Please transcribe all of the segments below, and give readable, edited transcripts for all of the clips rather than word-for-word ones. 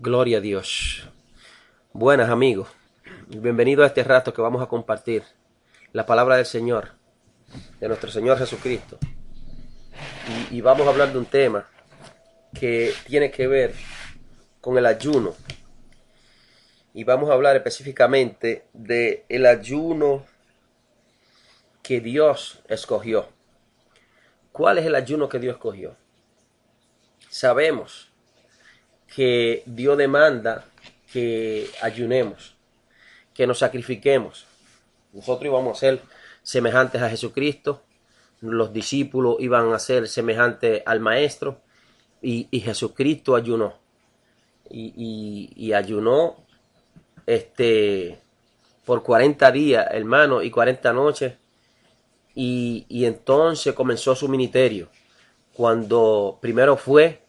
Gloria a Dios. Buenas amigos, bienvenidos a este rato que vamos a compartir la palabra del Señor, de nuestro Señor Jesucristo. Y vamos a hablar de un tema que tiene que ver con el ayuno. Y vamos a hablar específicamente de el ayuno que Dios escogió. ¿Cuál es el ayuno que Dios escogió? Sabemos que Dios demanda que ayunemos, que nos sacrifiquemos. Nosotros íbamos a ser semejantes a Jesucristo, los discípulos iban a ser semejantes al Maestro, y Jesucristo ayunó. Y ayunó por 40 días, hermano, y 40 noches, y entonces comenzó su ministerio. Cuando primero fue,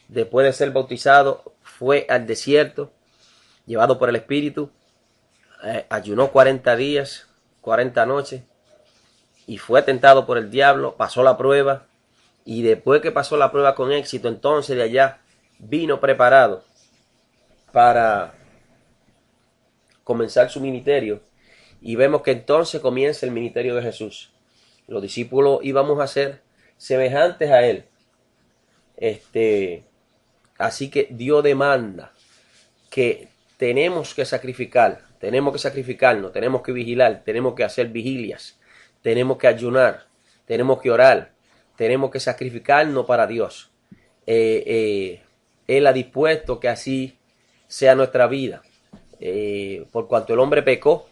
después de ser bautizado, fue al desierto, llevado por el Espíritu, ayunó 40 días, 40 noches, y fue tentado por el diablo, pasó la prueba, y después que pasó la prueba con éxito, entonces de allá vino preparado para comenzar su ministerio. Y vemos que entonces comienza el ministerio de Jesús. Los discípulos íbamos a ser semejantes a él. Así que Dios demanda que tenemos que sacrificarnos, tenemos que vigilar, tenemos que hacer vigilias, tenemos que ayunar, tenemos que orar, tenemos que sacrificarnos para Dios. Él ha dispuesto que así sea nuestra vida. Por cuanto el hombre pecó,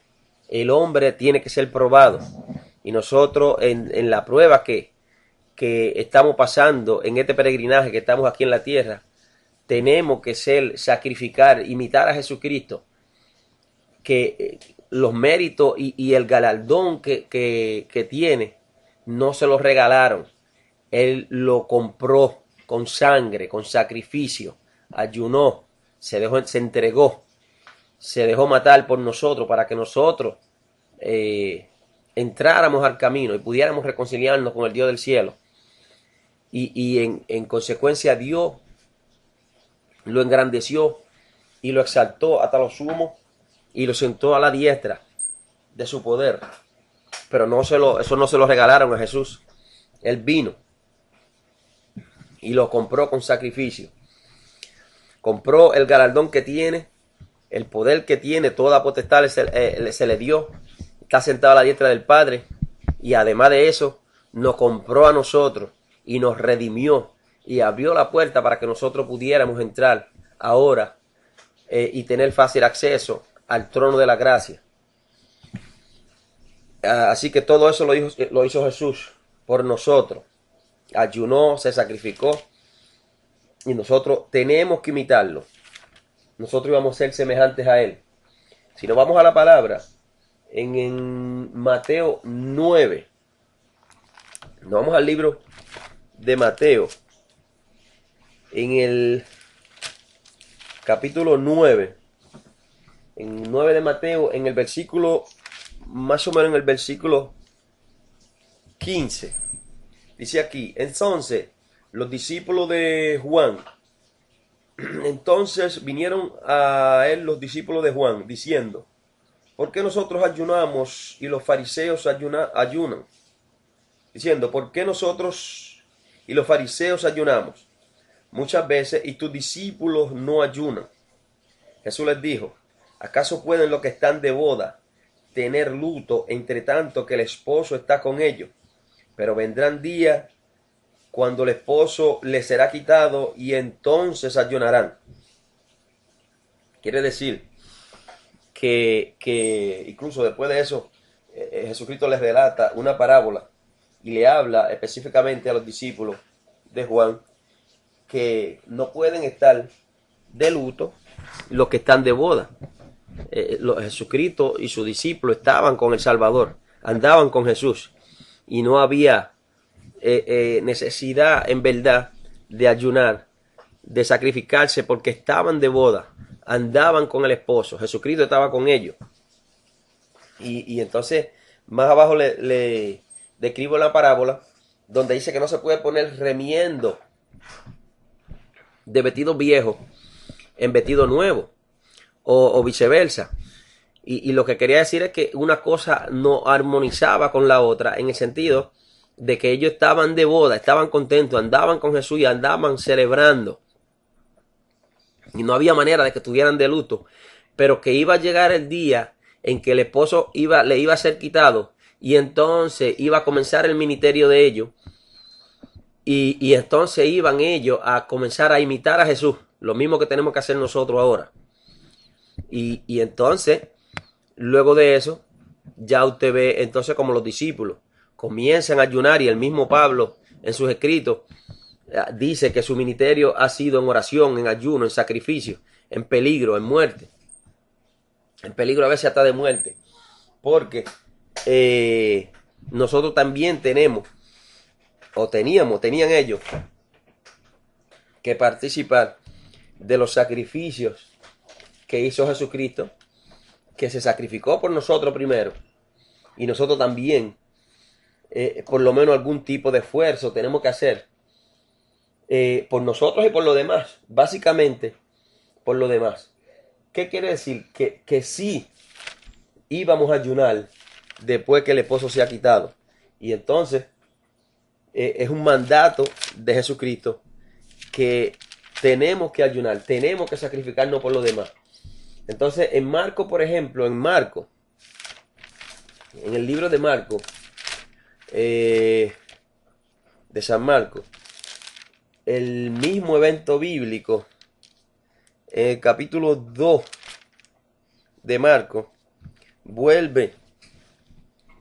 el hombre tiene que ser probado. Y nosotros en la prueba que estamos pasando, en este peregrinaje que estamos aquí en la tierra, tenemos que sacrificar, imitar a Jesucristo, que los méritos y el galardón que tiene no se lo regalaron. Él lo compró con sangre, con sacrificio, ayunó, se entregó, se dejó matar por nosotros para que nosotros entráramos al camino y pudiéramos reconciliarnos con el Dios del cielo. Y en consecuencia Dios lo engrandeció y lo exaltó hasta lo sumo y lo sentó a la diestra de su poder. Pero eso no se lo regalaron a Jesús. Él vino y lo compró con sacrificio. Compró el galardón que tiene, el poder que tiene, toda potestad se le dio. Está sentado a la diestra del Padre. Y además de eso, nos compró a nosotros y nos redimió y abrió la puerta para que nosotros pudiéramos entrar ahora y tener fácil acceso al trono de la gracia. Así que todo eso lo hizo Jesús por nosotros. Ayunó, se sacrificó y nosotros tenemos que imitarlo. Nosotros íbamos a ser semejantes a él. Si nos vamos a la palabra, en Mateo 9, nos vamos al libro de Mateo, en el capítulo 9, en 9 de Mateo, en el versículo, más o menos en el versículo 15, dice aquí: entonces los discípulos de Juan, entonces vinieron a él los discípulos de Juan, diciendo: ¿por qué nosotros ayunamos y los fariseos ayunan? Diciendo: ¿por qué nosotros y los fariseos ayunamos muchas veces y tus discípulos no ayunan? Jesús les dijo: ¿acaso pueden los que están de boda tener luto entre tanto que el esposo está con ellos? Pero vendrán días cuando el esposo les será quitado y entonces ayunarán. Quiere decir que incluso después de eso, Jesucristo les relata una parábola y le habla específicamente a los discípulos de Juan que no pueden estar de luto los que están de boda. Jesucristo y sus discípulos estaban con el Salvador, andaban con Jesús y no había necesidad en verdad de ayunar, de sacrificarse, porque estaban de boda, andaban con el esposo, Jesucristo estaba con ellos. Y entonces más abajo le describo la parábola donde dice que no se puede poner remiendo de vestidos viejos en vestido nuevo o viceversa. Y lo que quería decir es que una cosa no armonizaba con la otra en el sentido de que ellos estaban de boda, estaban contentos, andaban con Jesús y andaban celebrando. Y no había manera de que estuvieran de luto, pero que iba a llegar el día en que el esposo le iba a ser quitado y entonces iba a comenzar el ministerio de ellos y entonces iban ellos a comenzar a imitar a Jesús, lo mismo que tenemos que hacer nosotros ahora. Y entonces, luego de eso, ya usted ve entonces como los discípulos comienzan a ayunar y el mismo Pablo en sus escritos dice que su ministerio ha sido en oración, en ayuno, en sacrificio, en peligro, en muerte. En peligro a veces hasta de muerte. Porque nosotros también tenemos, o tenían ellos que participar de los sacrificios que hizo Jesucristo, que se sacrificó por nosotros primero. Y nosotros también, por lo menos algún tipo de esfuerzo tenemos que hacer por nosotros y por los demás. Básicamente, por lo demás. ¿Qué quiere decir? Que sí íbamos a ayunar después que el esposo se ha quitado. Y entonces es un mandato de Jesucristo que tenemos que ayunar, tenemos que sacrificarnos por los demás. Entonces en Marco, por ejemplo, en el libro de Marco, de San Marcos, el mismo evento bíblico, en el capítulo 2 de Marco, vuelve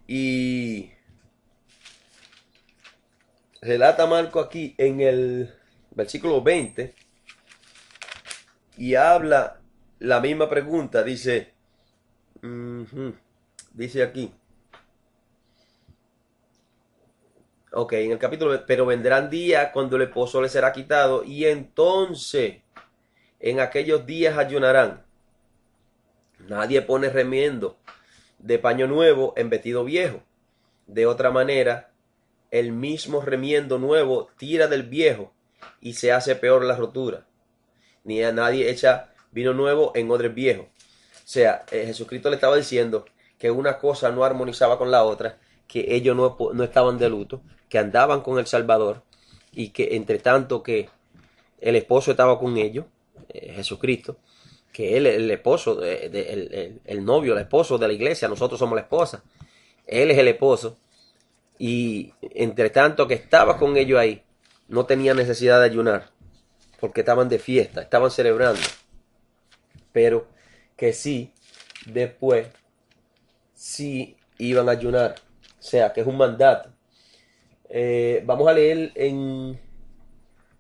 y relata Marco aquí en el versículo 20 y habla la misma pregunta. Dice, dice aquí, ok, en el capítulo, pero vendrán días cuando el esposo le será quitado y entonces en aquellos días ayunarán. Nadie pone remiendo de paño nuevo en vestido viejo. De otra manera, el mismo remiendo nuevo tira del viejo y se hace peor la rotura. Ni a nadie echa vino nuevo en odres viejos. O sea, Jesucristo le estaba diciendo que una cosa no armonizaba con la otra, que ellos no estaban de luto, que andaban con el Salvador y que entre tanto que el esposo estaba con ellos, Jesucristo, que él es el esposo, el novio, el esposo de la iglesia, nosotros somos la esposa, él es el esposo, y entre tanto que estaba con ellos ahí, no tenía necesidad de ayunar, porque estaban de fiesta, estaban celebrando, pero que sí, después, sí iban a ayunar, o sea, que es un mandato. Vamos a leer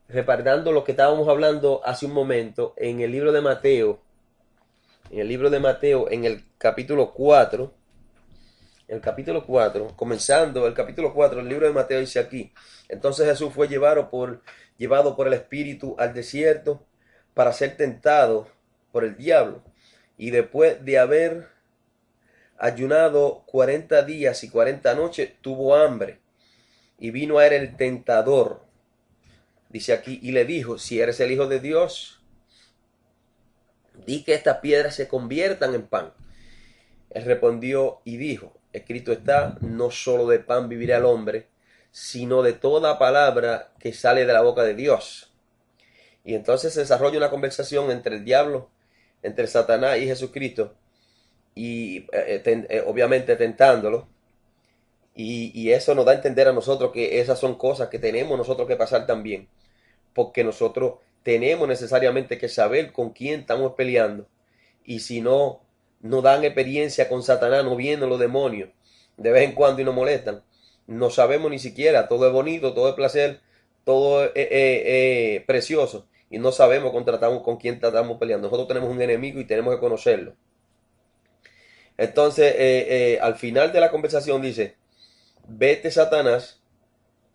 reparando lo que estábamos hablando hace un momento, en el libro de Mateo, en el capítulo 4, comenzando el capítulo 4, el libro de Mateo dice aquí, entonces Jesús fue llevado por el Espíritu al desierto para ser tentado por el diablo, y después de haber ayunado 40 días y 40 noches, tuvo hambre, y vino a él el tentador, dice aquí, y le dijo, si eres el Hijo de Dios, di que estas piedras se conviertan en pan. Él respondió y dijo, escrito está, no solo de pan vivirá el hombre, sino de toda palabra que sale de la boca de Dios. Y entonces se desarrolla una conversación entre el diablo, entre Satanás y Jesucristo, y obviamente tentándolo. Y eso nos da a entender a nosotros que esas son cosas que tenemos nosotros que pasar también, porque nosotros tenemos necesariamente que saber con quién estamos peleando, y si no nos dan experiencia con Satanás, no vienen los demonios de vez en cuando y nos molestan, no sabemos ni siquiera, todo es bonito, todo es placer, todo es precioso, y no sabemos con quién tratamos peleando. Nosotros tenemos un enemigo y tenemos que conocerlo. Entonces, al final de la conversación dice, vete Satanás,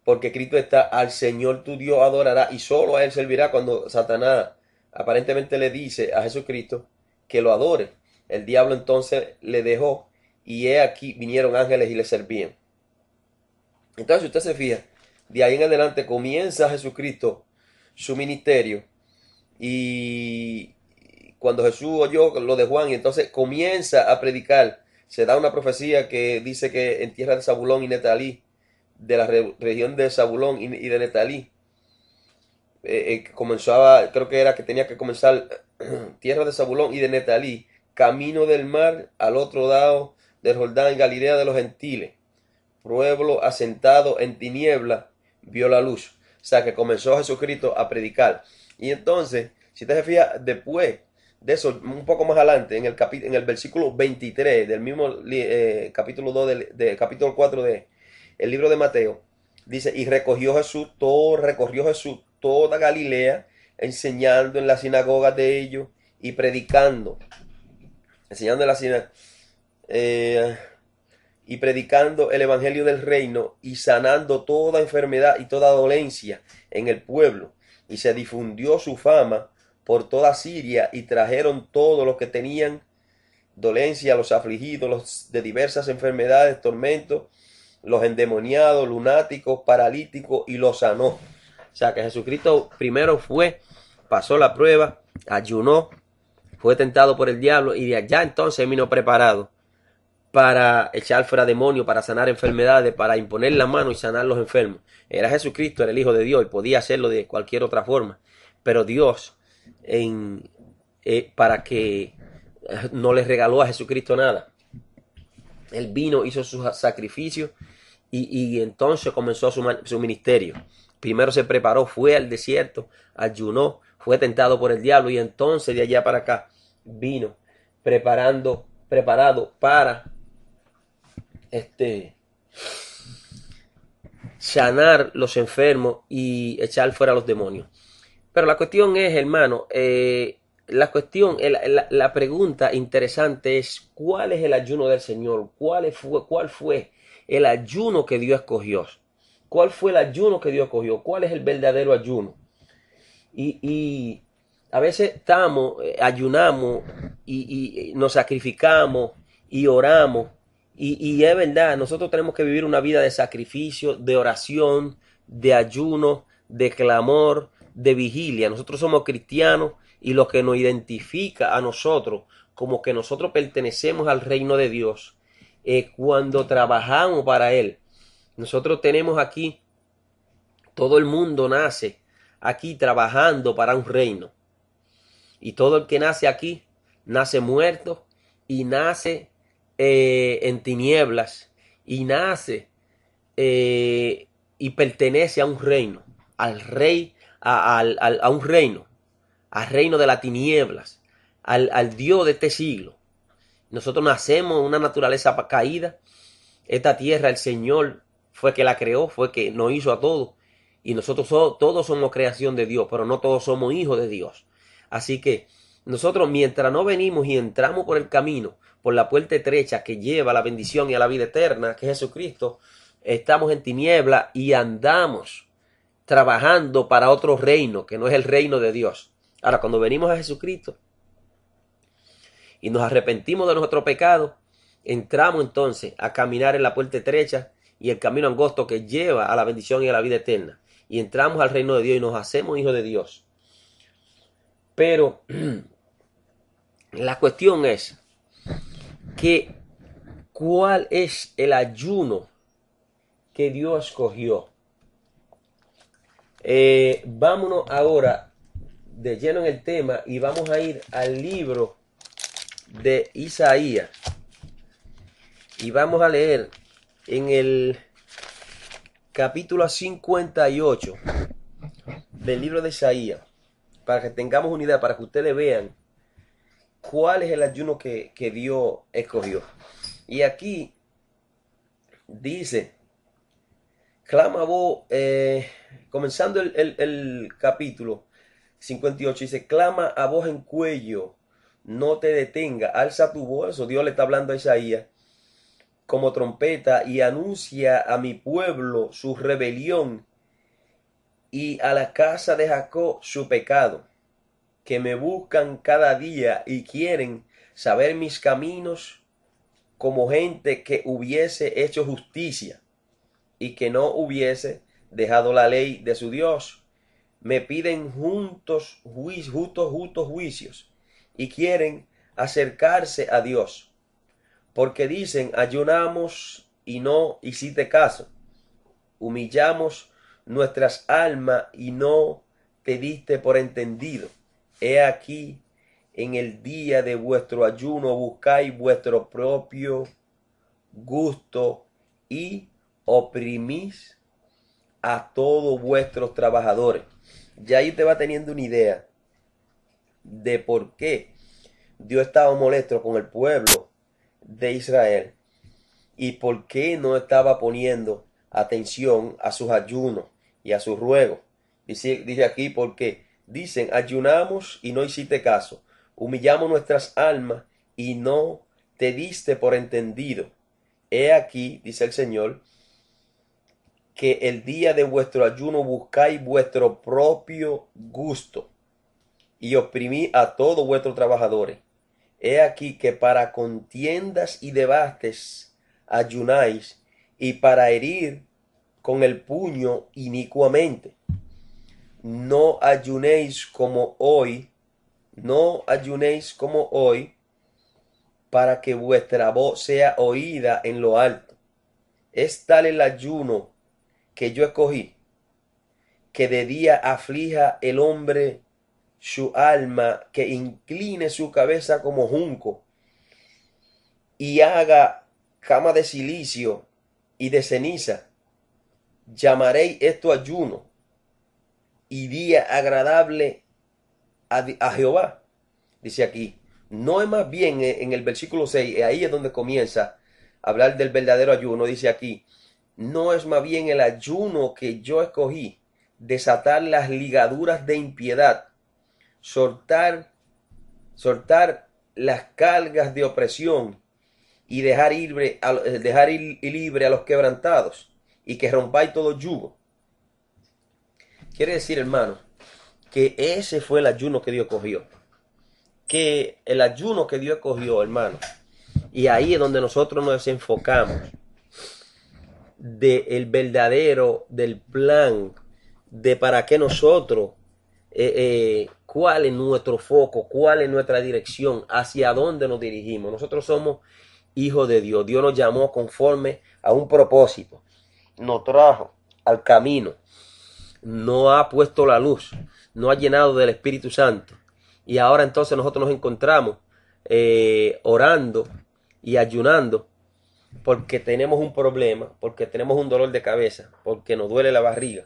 porque Cristo está, al Señor tu Dios adorará y solo a él servirá. Cuando Satanás aparentemente le dice a Jesucristo que lo adore, el diablo entonces le dejó y he aquí vinieron ángeles y le servían. Entonces, si usted se fija, de ahí en adelante comienza Jesucristo su ministerio y cuando Jesús oyó lo de Juan y entonces comienza a predicar, se da una profecía que dice que en tierra de Zabulón y Netalí, de la región de Zabulón y de Netalí, comenzaba, creo que era que tenía que comenzar tierra de Zabulón y de Netalí, camino del mar al otro lado del Jordán, Galilea de los gentiles, pueblo asentado en tiniebla, vio la luz. O sea que comenzó Jesucristo a predicar. Y entonces, si usted se fija, después de eso, un poco más adelante, en el versículo 23 del mismo capítulo 2 de capítulo 4 de el libro de Mateo, dice, y recorrió Jesús toda Galilea, enseñando en las sinagogas de ellos y predicando, enseñando en la sinagoga, y predicando el evangelio del reino y sanando toda enfermedad y toda dolencia en el pueblo. Y se difundió su fama por toda Siria y trajeron todos los que tenían dolencia, los afligidos, los de diversas enfermedades, tormentos, los endemoniados, lunáticos, paralíticos, y los sanó. O sea que Jesucristo primero pasó la prueba, ayunó, fue tentado por el diablo y de allá entonces vino preparado para echar fuera demonios, para sanar enfermedades, para imponer la mano y sanar los enfermos. Era Jesucristo, era el Hijo de Dios y podía hacerlo de cualquier otra forma. Pero Dios, para que no le regaló a Jesucristo nada. Él vino, hizo su sacrificio y entonces comenzó su ministerio. Primero se preparó, fue al desierto, ayunó, fue tentado por el diablo y entonces de allá para acá vino preparado para sanar los enfermos y echar fuera los demonios. Pero la cuestión es, hermano, la pregunta interesante es, ¿cuál es el ayuno del Señor? ¿Cuál fue el ayuno que Dios escogió? ¿Cuál fue el ayuno que Dios escogió? ¿Cuál es el verdadero ayuno? Y a veces ayunamos y nos sacrificamos y oramos. Y es verdad, nosotros tenemos que vivir una vida de sacrificio, de oración, de ayuno, de clamor, de vigilia. Nosotros somos cristianos y lo que nos identifica a nosotros como que nosotros pertenecemos al reino de Dios es cuando trabajamos para Él. Nosotros tenemos aquí, todo el mundo nace aquí trabajando para un reino. Y todo el que nace aquí, nace muerto y nace en tinieblas y nace y pertenece a un reino, al rey, a un reino, al reino de las tinieblas, al Dios de este siglo. Nosotros nacemos en una naturaleza caída. Esta tierra el Señor fue que la creó, fue que nos hizo a todos. Y nosotros todos somos creación de Dios, pero no todos somos hijos de Dios. Así que nosotros, mientras no venimos y entramos por el camino, por la puerta estrecha que lleva a la bendición y a la vida eterna, que es Jesucristo, estamos en tiniebla y andamos trabajando para otro reino, que no es el reino de Dios. Ahora, cuando venimos a Jesucristo y nos arrepentimos de nuestro pecado, entramos entonces a caminar en la puerta estrecha y el camino angosto que lleva a la bendición y a la vida eterna. Y entramos al reino de Dios y nos hacemos hijos de Dios. Pero la cuestión es que ¿cuál es el ayuno que Dios escogió? Vámonos ahora de lleno en el tema y vamos a ir al libro de Isaías. Y vamos a leer en el capítulo 58 del libro de Isaías, para que tengamos una idea, para que ustedes vean cuál es el ayuno que Dios escogió. Y aquí dice, clama vos, comenzando el capítulo 58, dice, clama a voz en cuello, no te detenga, alza tu voz. Eso Dios le está hablando a Isaías como trompeta y anuncia a mi pueblo su rebelión y a la casa de Jacob su pecado, que me buscan cada día y quieren saber mis caminos, como gente que hubiese hecho justicia y que no hubiese dejado la ley de su Dios. Me piden justos juicios y quieren acercarse a Dios, porque dicen, ayunamos y no hiciste caso, humillamos nuestras almas y no te diste por entendido. He aquí, en el día de vuestro ayuno buscáis vuestro propio gusto y oprimís a todos vuestros trabajadores. Ya ahí te va teniendo una idea de por qué Dios estaba molesto con el pueblo de Israel y por qué no estaba poniendo atención a sus ayunos y a sus ruegos. Dice aquí, porque dicen, ayunamos y no hiciste caso, humillamos nuestras almas y no te diste por entendido. He aquí, dice el Señor, que el día de vuestro ayuno buscáis vuestro propio gusto y oprimí a todos vuestros trabajadores. He aquí que para contiendas y debates ayunáis, y para herir con el puño inicuamente. No ayunéis como hoy, no ayunéis como hoy, para que vuestra voz sea oída en lo alto. Es tal el ayuno que yo escogí, que de día aflija el hombre su alma, que incline su cabeza como junco, y haga cama de silicio y de ceniza. Llamaréis esto ayuno y día agradable a Jehová. Dice aquí, no es más bien en el versículo 6, ahí es donde comienza a hablar del verdadero ayuno. Dice aquí, no es más bien el ayuno que yo escogí, desatar las ligaduras de impiedad, soltar las cargas de opresión y dejar libre a los quebrantados, y que rompáis todo yugo. Quiere decir, hermano, que ese fue el ayuno que Dios cogió. Que el ayuno que Dios cogió, hermano. Y ahí es donde nosotros nos desenfocamos del verdadero, del plan, de para qué nosotros, cuál es nuestro foco, cuál es nuestra dirección, hacia dónde nos dirigimos. Nosotros somos hijos de Dios. Dios nos llamó conforme a un propósito. Nos trajo al camino. No ha puesto la luz. No ha llenado del Espíritu Santo. Y ahora entonces nosotros nos encontramos orando y ayunando porque tenemos un problema, porque tenemos un dolor de cabeza, porque nos duele la barriga,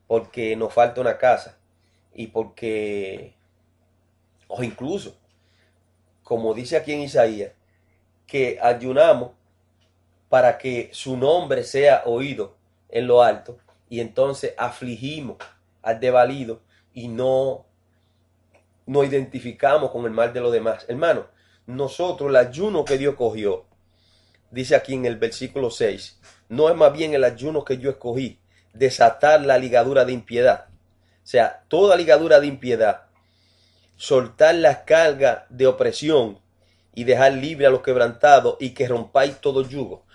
porque nos falta una casa y porque, o incluso, como dice aquí en Isaías, que ayunamos para que su nombre sea oído en lo alto, y entonces afligimos al desvalido y no identificamos con el mal de los demás. Hermano, nosotros el ayuno que Dios cogió, dice aquí en el versículo 6, no es más bien el ayuno que yo escogí, desatar la ligadura de impiedad. O sea, toda ligadura de impiedad, soltar las cargas de opresión y dejar libre a los quebrantados y que rompáis todo yugo.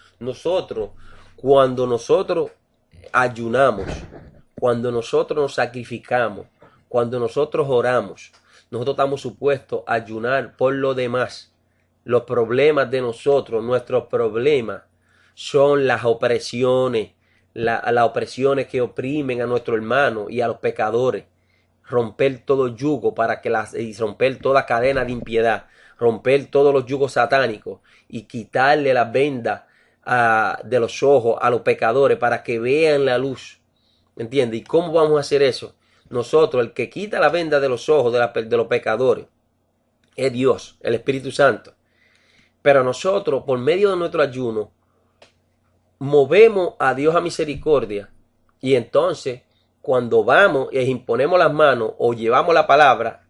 Cuando nosotros ayunamos, cuando nosotros nos sacrificamos, cuando nosotros oramos, nosotros estamos supuestos a ayunar por lo demás. Los problemas de nosotros, nuestros problemas, son las opresiones, las opresiones que oprimen a nuestro hermano y a los pecadores. Romper todo yugo y romper toda cadena de impiedad, romper todos los yugos satánicos y quitarle las vendas de los ojos a los pecadores para que vean la luz. ¿Entiendes? ¿Y cómo vamos a hacer eso? Nosotros, el que quita la venda de los ojos de los pecadores es Dios, el Espíritu Santo. Pero nosotros, por medio de nuestro ayuno, movemos a Dios a misericordia. Y entonces, cuando vamos e imponemos las manos o llevamos la palabra,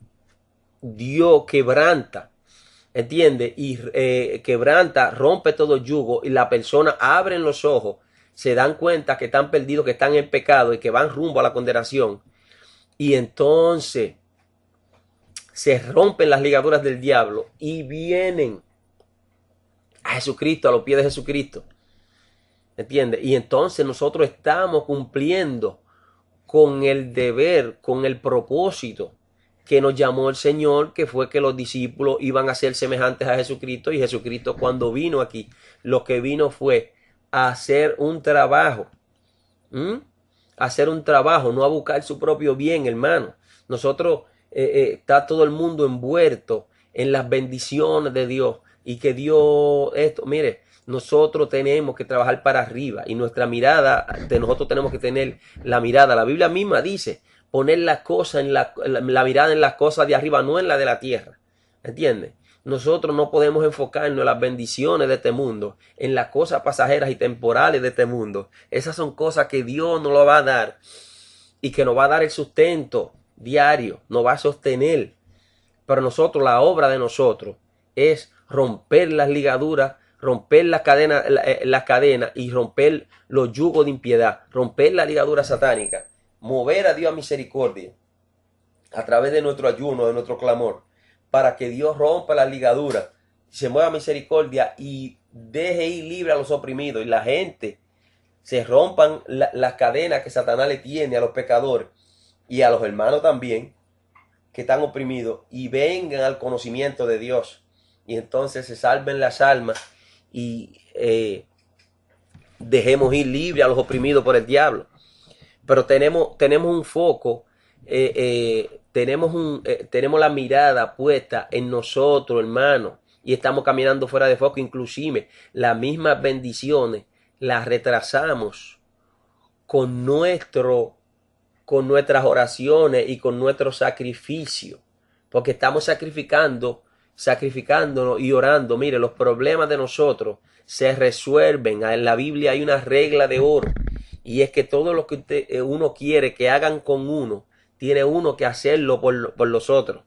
Dios quebranta, ¿entiende? Y quebranta, rompe todo yugo, y la persona abre los ojos, se dan cuenta que están perdidos, que están en pecado y que van rumbo a la condenación. Y entonces se rompen las ligaduras del diablo y vienen a Jesucristo, a los pies de Jesucristo. ¿Entiendes? Y entonces nosotros estamos cumpliendo con el deber, con el propósito que nos llamó el Señor, que fue que los discípulos iban a ser semejantes a Jesucristo, y Jesucristo cuando vino aquí, lo que vino fue a hacer un trabajo, a hacer un trabajo, no a buscar su propio bien, hermano. Nosotros, está todo el mundo envuelto en las bendiciones de Dios, y que Dios, esto, mire, nosotros tenemos que trabajar para arriba, y nuestra mirada, de nosotros tenemos que tener la mirada, la Biblia misma dice, poner las cosas en la mirada en las cosas de arriba, no en la de la tierra. ¿Entiendes? Nosotros no podemos enfocarnos en las bendiciones de este mundo, en las cosas pasajeras y temporales de este mundo. Esas son cosas que Dios nos lo va a dar, y que nos va a dar el sustento diario, nos va a sostener. Pero nosotros, la obra de nosotros es romper las ligaduras, romper las cadenas y romper los yugos de impiedad, romper la ligadura satánica, mover a Dios a misericordia a través de nuestro ayuno, de nuestro clamor, para que Dios rompa la ligadura, se mueva a misericordia y deje ir libre a los oprimidos, y la gente se rompan las cadenas que Satanás le tiene a los pecadores y a los hermanos también que están oprimidos, y vengan al conocimiento de Dios, y entonces se salven las almas, y dejemos ir libre a los oprimidos por el diablo. Pero tenemos un foco, tenemos la mirada puesta en nosotros, hermano, y estamos caminando fuera de foco. Inclusive las mismas bendiciones las retrasamos con nuestras oraciones y con nuestro sacrificio, porque estamos sacrificándonos y orando. Mire, los problemas de nosotros se resuelven. En la Biblia hay una regla de oro, y es que todo lo que uno quiere que hagan con uno, tiene uno que hacerlo por los otros.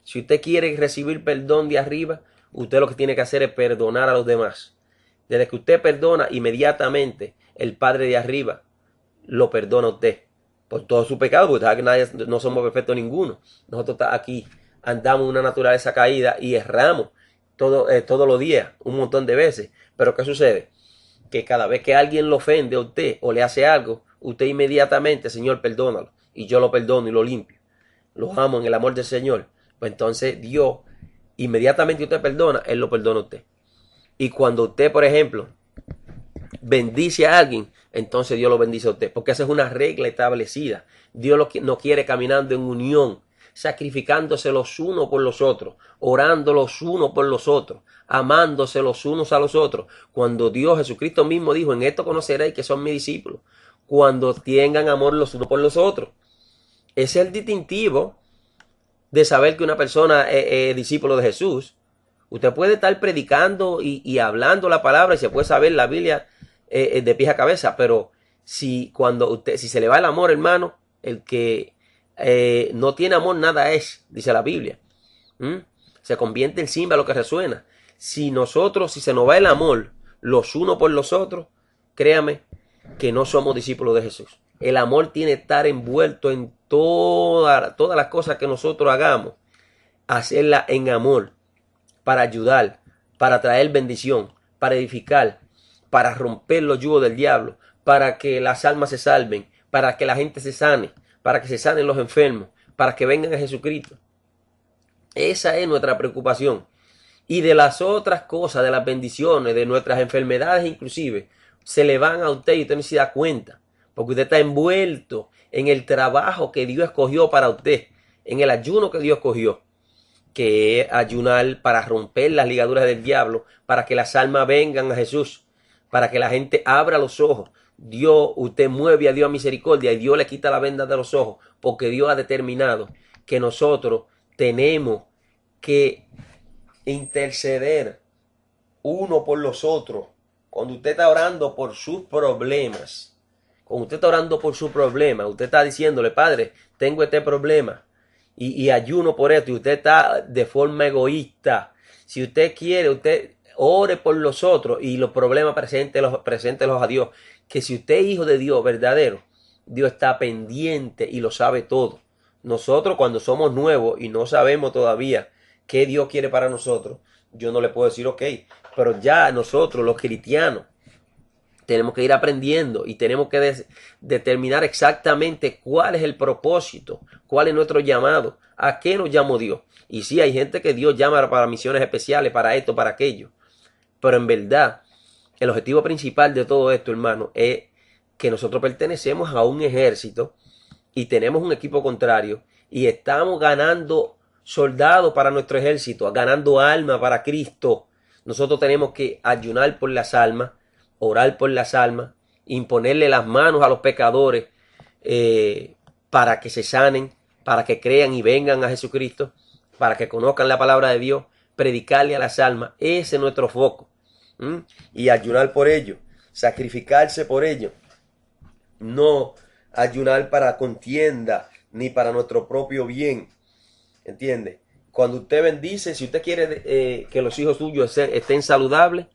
Si usted quiere recibir perdón de arriba, usted lo que tiene que hacer es perdonar a los demás. Desde que usted perdona, inmediatamente el Padre de arriba lo perdona a usted por todo su pecado, porque sabe que no somos perfectos ninguno. Nosotros aquí andamos en una naturaleza caída y erramos todos los días, un montón de veces. Pero ¿qué sucede? Que cada vez que alguien lo ofende a usted o le hace algo, usted inmediatamente, Señor, perdónalo, y yo lo perdono y lo limpio. Lo amo en el amor del Señor. Pues entonces Dios, inmediatamente usted perdona, Él lo perdona a usted. Y cuando usted, por ejemplo, bendice a alguien, entonces Dios lo bendice a usted, porque esa es una regla establecida. Dios no quiere caminando en unión, sacrificándose los unos por los otros, orando los unos por los otros, amándose los unos a los otros. Cuando Dios, Jesucristo mismo dijo, en esto conoceréis que son mis discípulos, cuando tengan amor los unos por los otros. Ese es el distintivo de saber que una persona es discípulo de Jesús. Usted puede estar predicando y hablando la palabra, y se puede saber la Biblia de pies a cabeza, pero si se le va el amor, hermano, el que no tiene amor nada es, dice la Biblia. Se convierte en címbalo que resuena. Si se nos va el amor los unos por los otros, créame que no somos discípulos de Jesús. El amor tiene que estar envuelto en todas las cosas que nosotros hagamos, hacerla en amor, para ayudar, para traer bendición, para edificar, para romper los yugos del diablo, para que las almas se salven, para que la gente se sane, para que se sanen los enfermos, para que vengan a Jesucristo. Esa es nuestra preocupación. Y de las otras cosas, de las bendiciones, de nuestras enfermedades inclusive, se le van a usted y usted no se da cuenta, porque usted está envuelto en el trabajo que Dios escogió para usted, en el ayuno que Dios escogió, que es ayunar para romper las ligaduras del diablo, para que las almas vengan a Jesús, para que la gente abra los ojos. Usted mueve a Dios a misericordia, y Dios le quita la venda de los ojos, porque Dios ha determinado que nosotros tenemos que interceder uno por los otros. Cuando usted está orando por sus problemas, usted está diciéndole, Padre, tengo este problema, y ayuno por esto, y usted está de forma egoísta. Si usted quiere, usted ore por los otros, y los problemas preséntelos a Dios. Que si usted es hijo de Dios verdadero, Dios está pendiente y lo sabe todo. Nosotros, cuando somos nuevos y no sabemos todavía qué Dios quiere para nosotros, yo no le puedo decir ok, pero ya nosotros los cristianos Tenemos que ir aprendiendo y tenemos que determinar exactamente cuál es el propósito, cuál es nuestro llamado, a qué nos llamó Dios. Y sí, hay gente que Dios llama para misiones especiales, para esto, para aquello. Pero en verdad, el objetivo principal de todo esto, hermano, es que nosotros pertenecemos a un ejército y tenemos un equipo contrario y estamos ganando soldados para nuestro ejército, ganando almas para Cristo. Nosotros tenemos que ayunar por las almas, orar por las almas, imponerle las manos a los pecadores para que se sanen, para que crean y vengan a Jesucristo, para que conozcan la palabra de Dios, predicarle a las almas. Ese es nuestro foco. Y ayunar por ello, sacrificarse por ello. No ayunar para contienda ni para nuestro propio bien. ¿Entiende? Cuando usted bendice, si usted quiere que los hijos suyos estén saludables,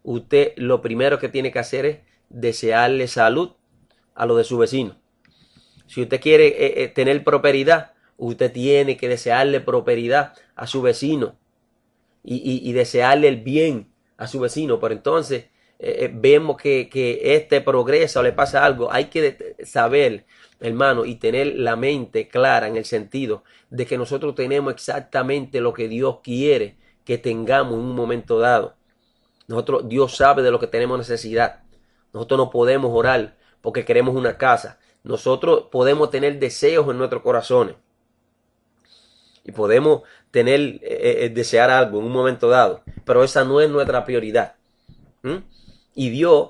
usted lo primero que tiene que hacer es desearle salud a los de su vecino. Si usted quiere tener prosperidad, usted tiene que desearle prosperidad a su vecino y desearle el bien a su vecino. Pero entonces vemos que este progresa o le pasa algo. Hay que saber, hermano, y tener la mente clara en el sentido de que nosotros tenemos exactamente lo que Dios quiere que tengamos en un momento dado. Dios sabe de lo que tenemos necesidad. Nosotros no podemos orar porque queremos una casa. Nosotros podemos tener deseos en nuestros corazones. Y podemos desear algo en un momento dado. Pero esa no es nuestra prioridad. Y Dios,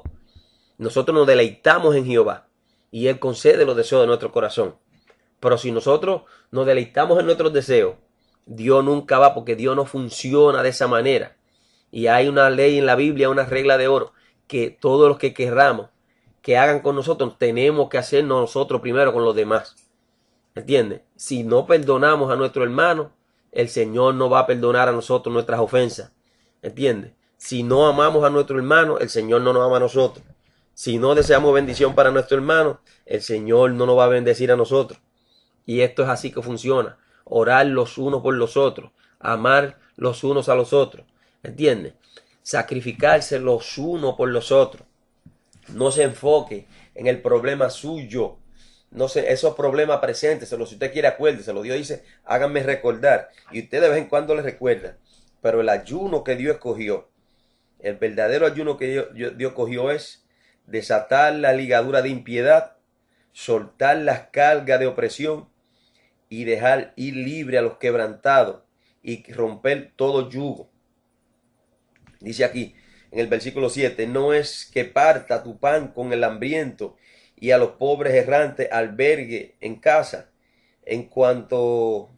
nosotros nos deleitamos en Jehová. Y Él concede los deseos de nuestro corazón. Pero si nosotros nos deleitamos en nuestros deseos, Dios nunca va, porque Dios no funciona de esa manera. Y hay una ley en la Biblia, una regla de oro, que todos los que querramos que hagan con nosotros, tenemos que hacernos nosotros primero con los demás. ¿Entiendes? Si no perdonamos a nuestro hermano, el Señor no va a perdonar a nosotros nuestras ofensas. ¿Entiendes? Si no amamos a nuestro hermano, el Señor no nos ama a nosotros. Si no deseamos bendición para nuestro hermano, el Señor no nos va a bendecir a nosotros. Y esto es así que funciona. Orar los unos por los otros. Amar los unos a los otros. ¿Entiendes? Sacrificarse los unos por los otros. No se enfoque en el problema suyo. No sé, esos problemas presentes, si usted quiere acuérdeselo. Dios dice, háganme recordar. Y usted de vez en cuando le recuerda. Pero el ayuno que Dios escogió, el verdadero ayuno que Dios escogió es desatar la ligadura de impiedad, soltar las cargas de opresión y dejar ir libre a los quebrantados y romper todo yugo. Dice aquí en el versículo 7, no es que parta tu pan con el hambriento y a los pobres errantes albergue en casa. En cuando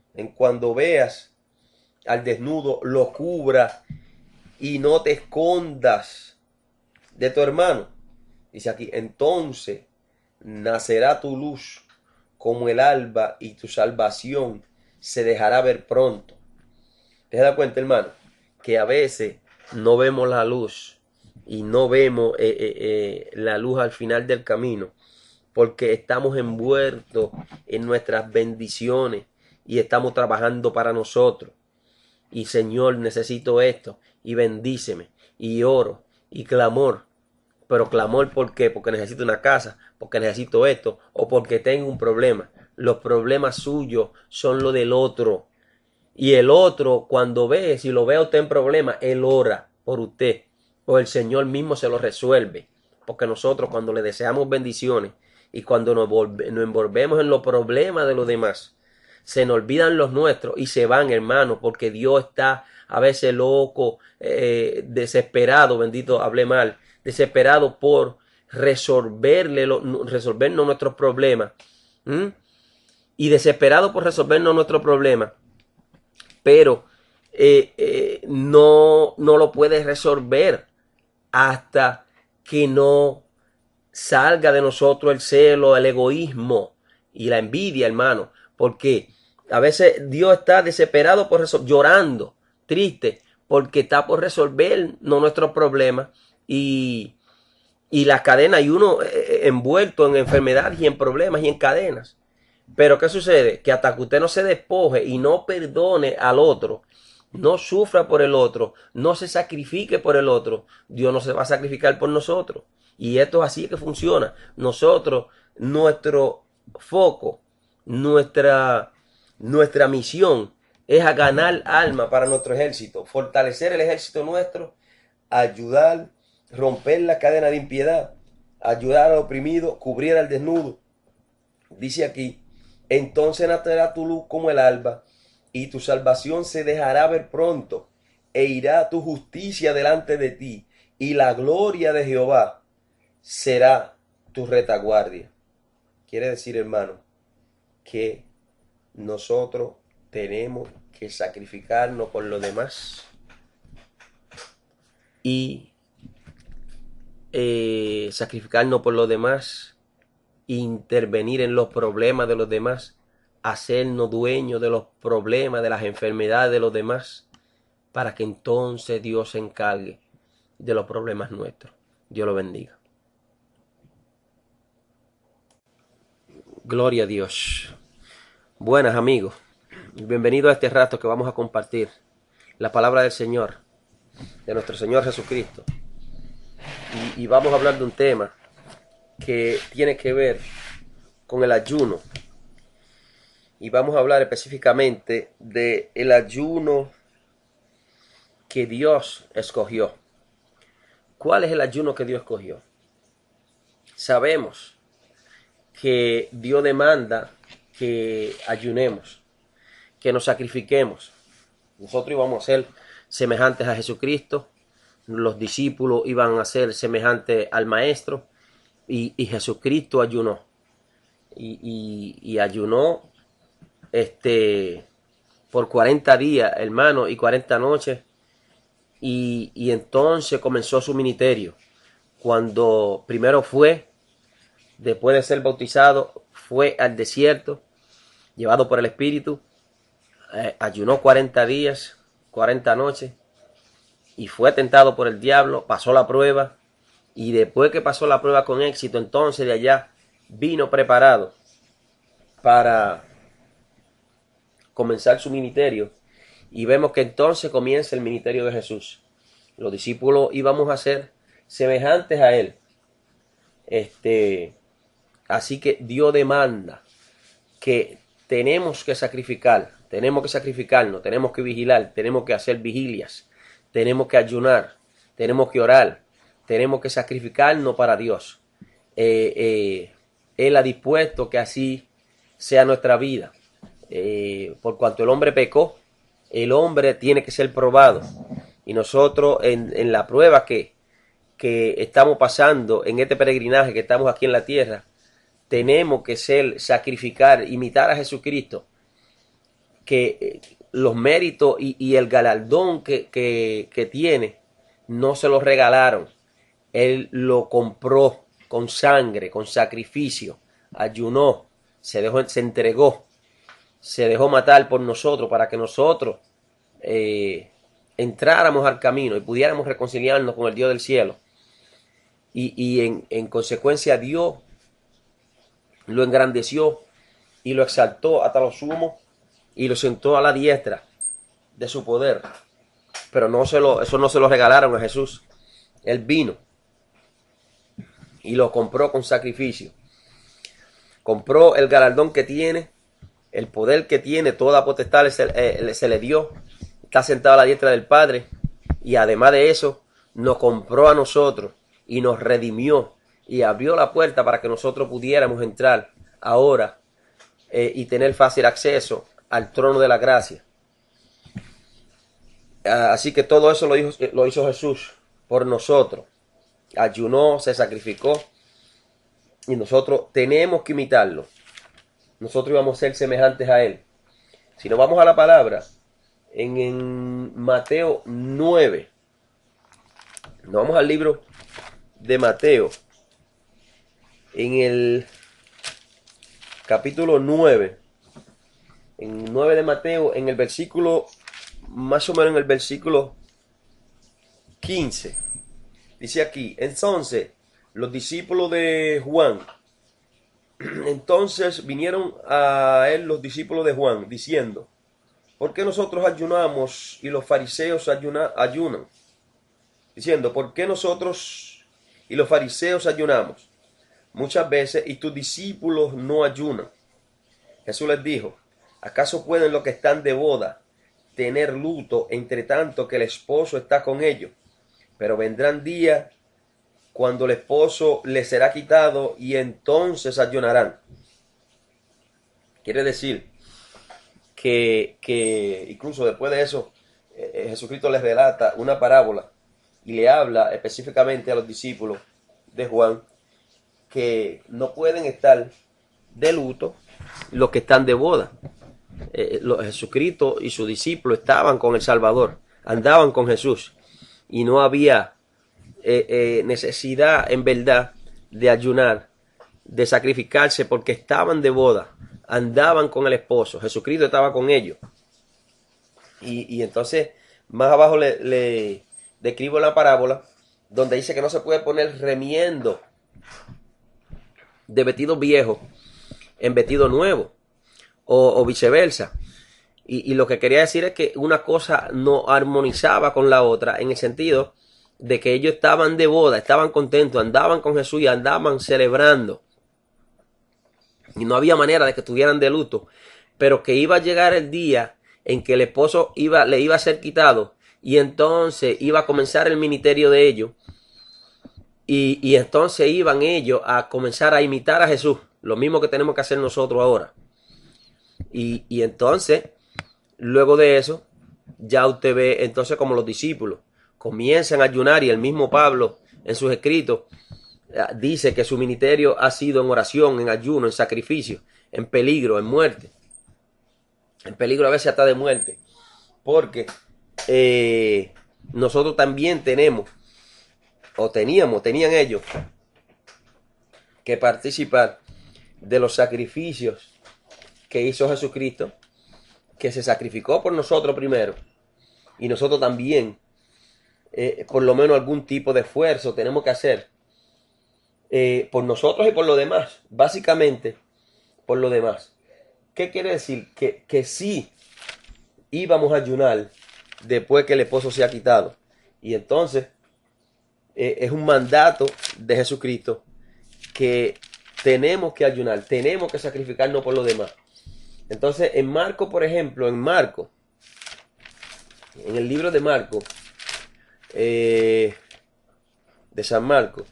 veas al desnudo, lo cubra y no te escondas de tu hermano. Dice aquí, entonces nacerá tu luz como el alba y tu salvación se dejará ver pronto. ¿Te das cuenta, hermano? Que a veces no vemos la luz y no vemos la luz al final del camino porque estamos envueltos en nuestras bendiciones y estamos trabajando para nosotros. Y Señor, necesito esto y bendíceme y oro y clamor. Pero clamor, ¿por qué? Porque necesito una casa, porque necesito esto o porque tengo un problema. Los problemas suyos son lo del otro. Y el otro, cuando ve, si lo ve a usted en problema, él ora por usted. O el Señor mismo se lo resuelve. Porque nosotros cuando le deseamos bendiciones y cuando nos envolvemos en los problemas de los demás, se nos olvidan los nuestros y se van, hermanos, porque Dios está a veces loco, desesperado, bendito, hablé mal, desesperado por resolvernos nuestros problemas. Y desesperado por resolvernos nuestros problemas. Pero no lo puede resolver hasta que no salga de nosotros el celo, el egoísmo y la envidia, hermano. Porque a veces Dios está desesperado por llorando, triste, porque está por resolver nuestros problemas y las cadenas, y uno envuelto en enfermedades y en problemas y en cadenas. Pero ¿qué sucede? Que hasta que usted no se despoje y no perdone al otro, no sufra por el otro, no se sacrifique por el otro, Dios no se va a sacrificar por nosotros. Y esto es así que funciona. Nosotros, nuestro foco, nuestra misión es a ganar alma para nuestro ejército, fortalecer el ejército nuestro, ayudar, romper la cadena de impiedad, ayudar al oprimido, cubrir al desnudo. Dice aquí, entonces nacerá tu luz como el alba, y tu salvación se dejará ver pronto, e irá tu justicia delante de ti, y la gloria de Jehová será tu retaguardia. Quiere decir, hermano, que nosotros tenemos que sacrificarnos por los demás y sacrificarnos por los demás, intervenir en los problemas de los demás, hacernos dueños de los problemas, de las enfermedades de los demás, para que entonces Dios se encargue de los problemas nuestros. Dios lo bendiga. Gloria a Dios. Buenas, amigos. Bienvenidos a este rato que vamos a compartir la palabra del Señor, de nuestro Señor Jesucristo. Y vamos a hablar de un tema que tiene que ver con el ayuno. Y vamos a hablar específicamente del ayuno que Dios escogió. ¿Cuál es el ayuno que Dios escogió? Sabemos que Dios demanda que ayunemos, que nos sacrifiquemos. Nosotros íbamos a ser semejantes a Jesucristo, los discípulos iban a ser semejantes al Maestro, y Jesucristo ayunó. Y ayunó por 40 días, hermano, y 40 noches. Y entonces comenzó su ministerio. Cuando primero después de ser bautizado, fue al desierto, llevado por el Espíritu, ayunó 40 días, 40 noches, y fue tentado por el diablo, pasó la prueba, y después que pasó la prueba con éxito, entonces de allá vino preparado para comenzar su ministerio. Y vemos que entonces comienza el ministerio de Jesús. Los discípulos íbamos a ser semejantes a Él. Así que Dios demanda que tenemos que sacrificarnos, tenemos que vigilar, tenemos que hacer vigilias, tenemos que ayunar, tenemos que orar, tenemos que sacrificarnos para Dios. Él ha dispuesto que así sea nuestra vida. Por cuanto el hombre pecó, el hombre tiene que ser probado. Y nosotros en la prueba que estamos pasando, en este peregrinaje que estamos aquí en la tierra, tenemos que sacrificar, imitar a Jesucristo, que los méritos y el galardón que tiene no se los regalaron. Él lo compró con sangre, con sacrificio, ayunó, se entregó, se dejó matar por nosotros para que nosotros entráramos al camino y pudiéramos reconciliarnos con el Dios del cielo. Y en consecuencia Dios lo engrandeció y lo exaltó hasta lo sumo y lo sentó a la diestra de su poder. Pero eso no se lo regalaron a Jesús. Él vino y lo compró con sacrificio. Compró el galardón que tiene, el poder que tiene, toda potestad se le dio. Está sentado a la diestra del Padre. Y además de eso, nos compró a nosotros y nos redimió y abrió la puerta para que nosotros pudiéramos entrar ahora y tener fácil acceso al trono de la gracia. Así que todo eso lo hizo Jesús por nosotros. Ayunó, se sacrificó y nosotros tenemos que imitarlo. Nosotros íbamos a ser semejantes a Él. Si nos vamos a la palabra, en Mateo 9, nos vamos al libro de Mateo, en el capítulo 9, en 9 de Mateo, en el versículo, más o menos en el versículo 15, dice aquí, entonces los discípulos de Juan, entonces vinieron a él los discípulos de Juan, diciendo, ¿por qué nosotros ayunamos y los fariseos ayunan? Diciendo, ¿por qué nosotros y los fariseos ayunamos muchas veces, y tus discípulos no ayunan. Jesús les dijo: ¿acaso pueden los que están de boda tener luto entre tanto que el esposo está con ellos? Pero vendrán días cuando el esposo les será quitado, y entonces ayunarán. Quiere decir que incluso después de eso, Jesucristo les relata una parábola y le habla específicamente a los discípulos de Juan que no pueden estar de luto los que están de boda. Jesucristo y sus discípulos estaban con el Salvador, andaban con Jesús, y no había necesidad en verdad de ayunar, de sacrificarse, porque estaban de boda, andaban con el esposo, Jesucristo estaba con ellos. Y entonces más abajo le describo la parábola donde dice que no se puede poner remiendo de vestido viejo en vestido nuevo, o viceversa. Y lo que quería decir es que una cosa no armonizaba con la otra, en el sentido de que ellos estaban de boda, estaban contentos, andaban con Jesús y andaban celebrando, y no había manera de que estuvieran de luto, pero que iba a llegar el día en que el esposo le iba a ser quitado, y entonces iba a comenzar el ministerio de ellos, y entonces iban ellos a comenzar a imitar a Jesús, lo mismo que tenemos que hacer nosotros ahora. Y entonces, luego de eso, ya usted ve entonces como los discípulos comienzan a ayunar, y el mismo Pablo en sus escritos dice que su ministerio ha sido en oración, en ayuno, en sacrificio, en peligro, en muerte. En peligro a veces hasta de muerte. Porque nosotros también tenemos, o tenían ellos que participar de los sacrificios que hizo Jesucristo, que se sacrificó por nosotros primero, y nosotros también, por lo menos algún tipo de esfuerzo tenemos que hacer por nosotros y por los demás, básicamente por los demás. ¿Qué quiere decir? Que sí íbamos a ayunar después que el esposo se ha quitado, y entonces es un mandato de Jesucristo que tenemos que ayunar, tenemos que sacrificarnos por los demás. Entonces, en Marco, por ejemplo, en el libro de Marco, de San Marcos,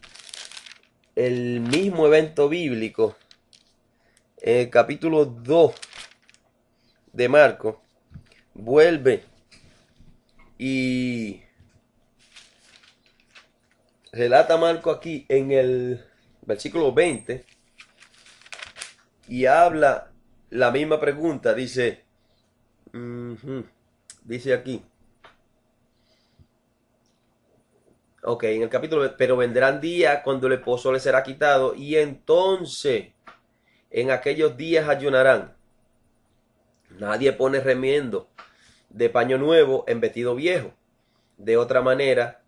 el mismo evento bíblico, en el capítulo 2 de Marco, vuelve y relata Marco aquí en el versículo 20, y habla la misma pregunta. Dice, dice aquí, ok, en el capítulo, pero vendrán días cuando el esposo le será quitado, y entonces en aquellos días ayunarán. Nadie pone remiendo de paño nuevo en vestido viejo. De otra manera,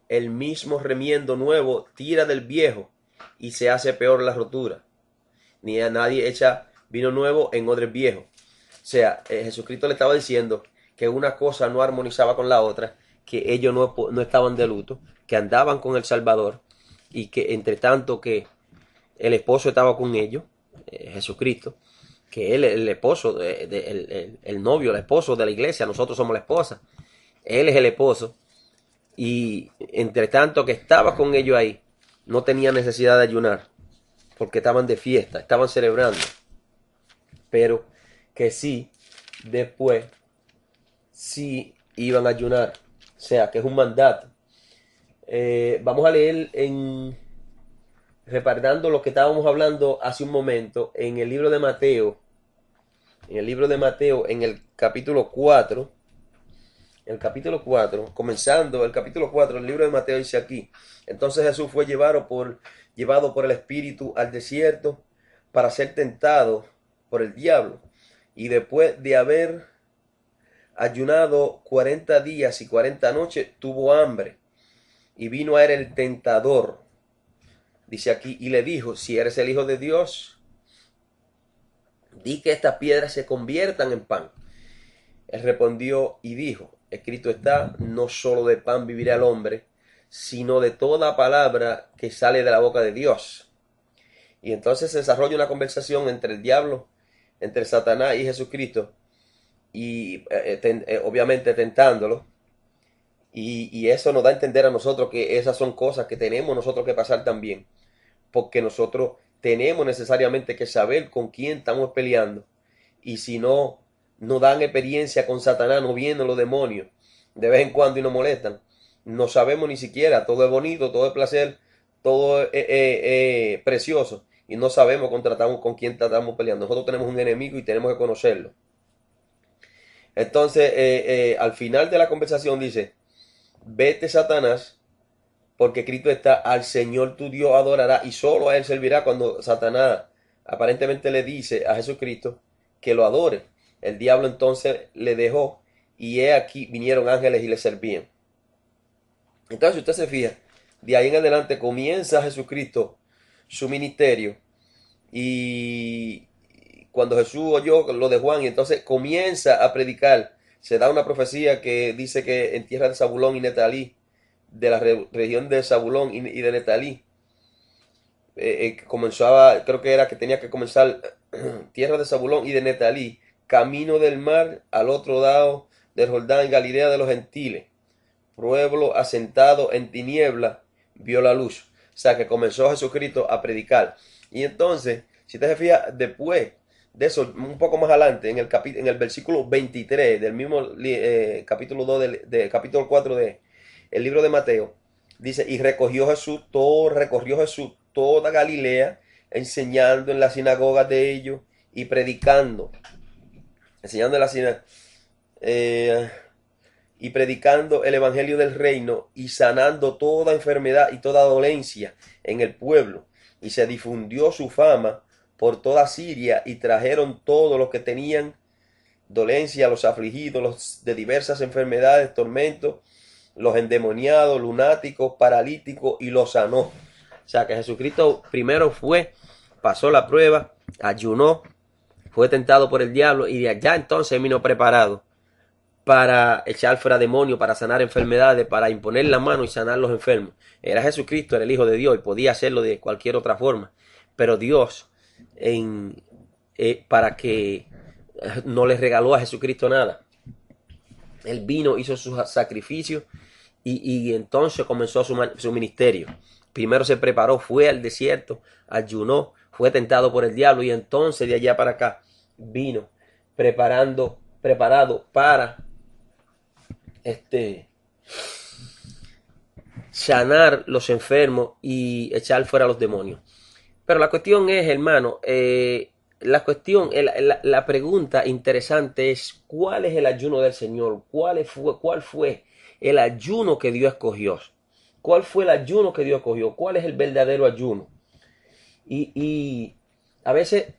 el mismo remiendo nuevo tira del viejo, y se hace peor la rotura. Ni a nadie echa vino nuevo en odres viejos. O sea, Jesucristo le estaba diciendo que una cosa no armonizaba con la otra, que ellos no estaban de luto, que andaban con el Salvador, y que entre tanto que el esposo estaba con ellos, Jesucristo, que él es el esposo, el novio, el esposo de la iglesia, nosotros somos la esposa, él es el esposo, y entre tanto que estaba con ellos ahí, no tenía necesidad de ayunar, porque estaban de fiesta, estaban celebrando, pero que sí, después, sí iban a ayunar, o sea, que es un mandato. Vamos a leer reparando lo que estábamos hablando hace un momento, en el libro de Mateo, en el capítulo 4, comenzando el capítulo 4, el libro de Mateo dice aquí: entonces Jesús fue llevado por el Espíritu al desierto para ser tentado por el diablo, y después de haber ayunado 40 días y 40 noches, tuvo hambre, y vino a él el tentador, dice aquí, y le dijo: si eres el Hijo de Dios, di que estas piedras se conviertan en pan. Él respondió y dijo: escrito está, no solo de pan vivirá el hombre, sino de toda palabra que sale de la boca de Dios. Y entonces se desarrolla una conversación entre el diablo, entre Satanás y Jesucristo, y obviamente tentándolo. Y eso nos da a entender a nosotros que esas son cosas que tenemos nosotros que pasar también, porque nosotros tenemos necesariamente que saber con quién estamos peleando. Y si no nos dan experiencia con Satanás, no vienen los demonios de vez en cuando y nos molestan, no sabemos ni siquiera, todo es bonito, todo es placer, todo es precioso, y no sabemos con quién tratamos peleando. Nosotros tenemos un enemigo y tenemos que conocerlo. Entonces, al final de la conversación dice, vete Satanás, porque Cristo está, al Señor tu Dios adorará y solo a Él servirá. Cuando Satanás aparentemente le dice a Jesucristo que lo adore, el diablo entonces le dejó y he aquí vinieron ángeles y le servían. Entonces, si usted se fija, de ahí en adelante comienza Jesucristo su ministerio, y cuando Jesús oyó lo de Juan y entonces comienza a predicar, se da una profecía que dice que en tierra de Zabulón y Netalí, de la región de Zabulón y de Netalí, comenzaba, creo que era que tenía que comenzar tierra de Zabulón y de Netalí, camino del mar al otro lado del Jordán, Galilea de los gentiles, pueblo asentado en tiniebla vio la luz. O sea que comenzó Jesucristo a predicar. Y entonces, si usted se fija, después de eso, un poco más adelante, en el versículo 23 del mismo capítulo 2 del capítulo 4 de el libro de Mateo, dice, y recorrió Jesús toda Galilea, enseñando en las sinagogas de ellos y predicando, enseñando en la sinagoga, y predicando el evangelio del reino y sanando toda enfermedad y toda dolencia en el pueblo. Y se difundió su fama por toda Siria y trajeron todos los que tenían dolencia, los afligidos, los de diversas enfermedades, tormentos, los endemoniados, lunáticos, paralíticos, y los sanó. O sea que Jesucristo primero pasó la prueba, ayunó, fue tentado por el diablo y de allá entonces vino preparado para echar fuera demonios, para sanar enfermedades, para imponer la mano y sanar los enfermos. Era Jesucristo, era el Hijo de Dios y podía hacerlo de cualquier otra forma. Pero Dios, para que no le regaló a Jesucristo nada. Él vino, hizo su sacrificio y entonces comenzó su ministerio. Primero se preparó, fue al desierto, ayunó, fue tentado por el diablo y entonces de allá para acá vino preparado para sanar los enfermos y echar fuera los demonios. Pero la cuestión es, hermano, la pregunta interesante es, ¿cuál es el ayuno del Señor? ¿Cuál fue el ayuno que Dios escogió? ¿Cuál fue el ayuno que Dios escogió? ¿Cuál es el verdadero ayuno? Y a veces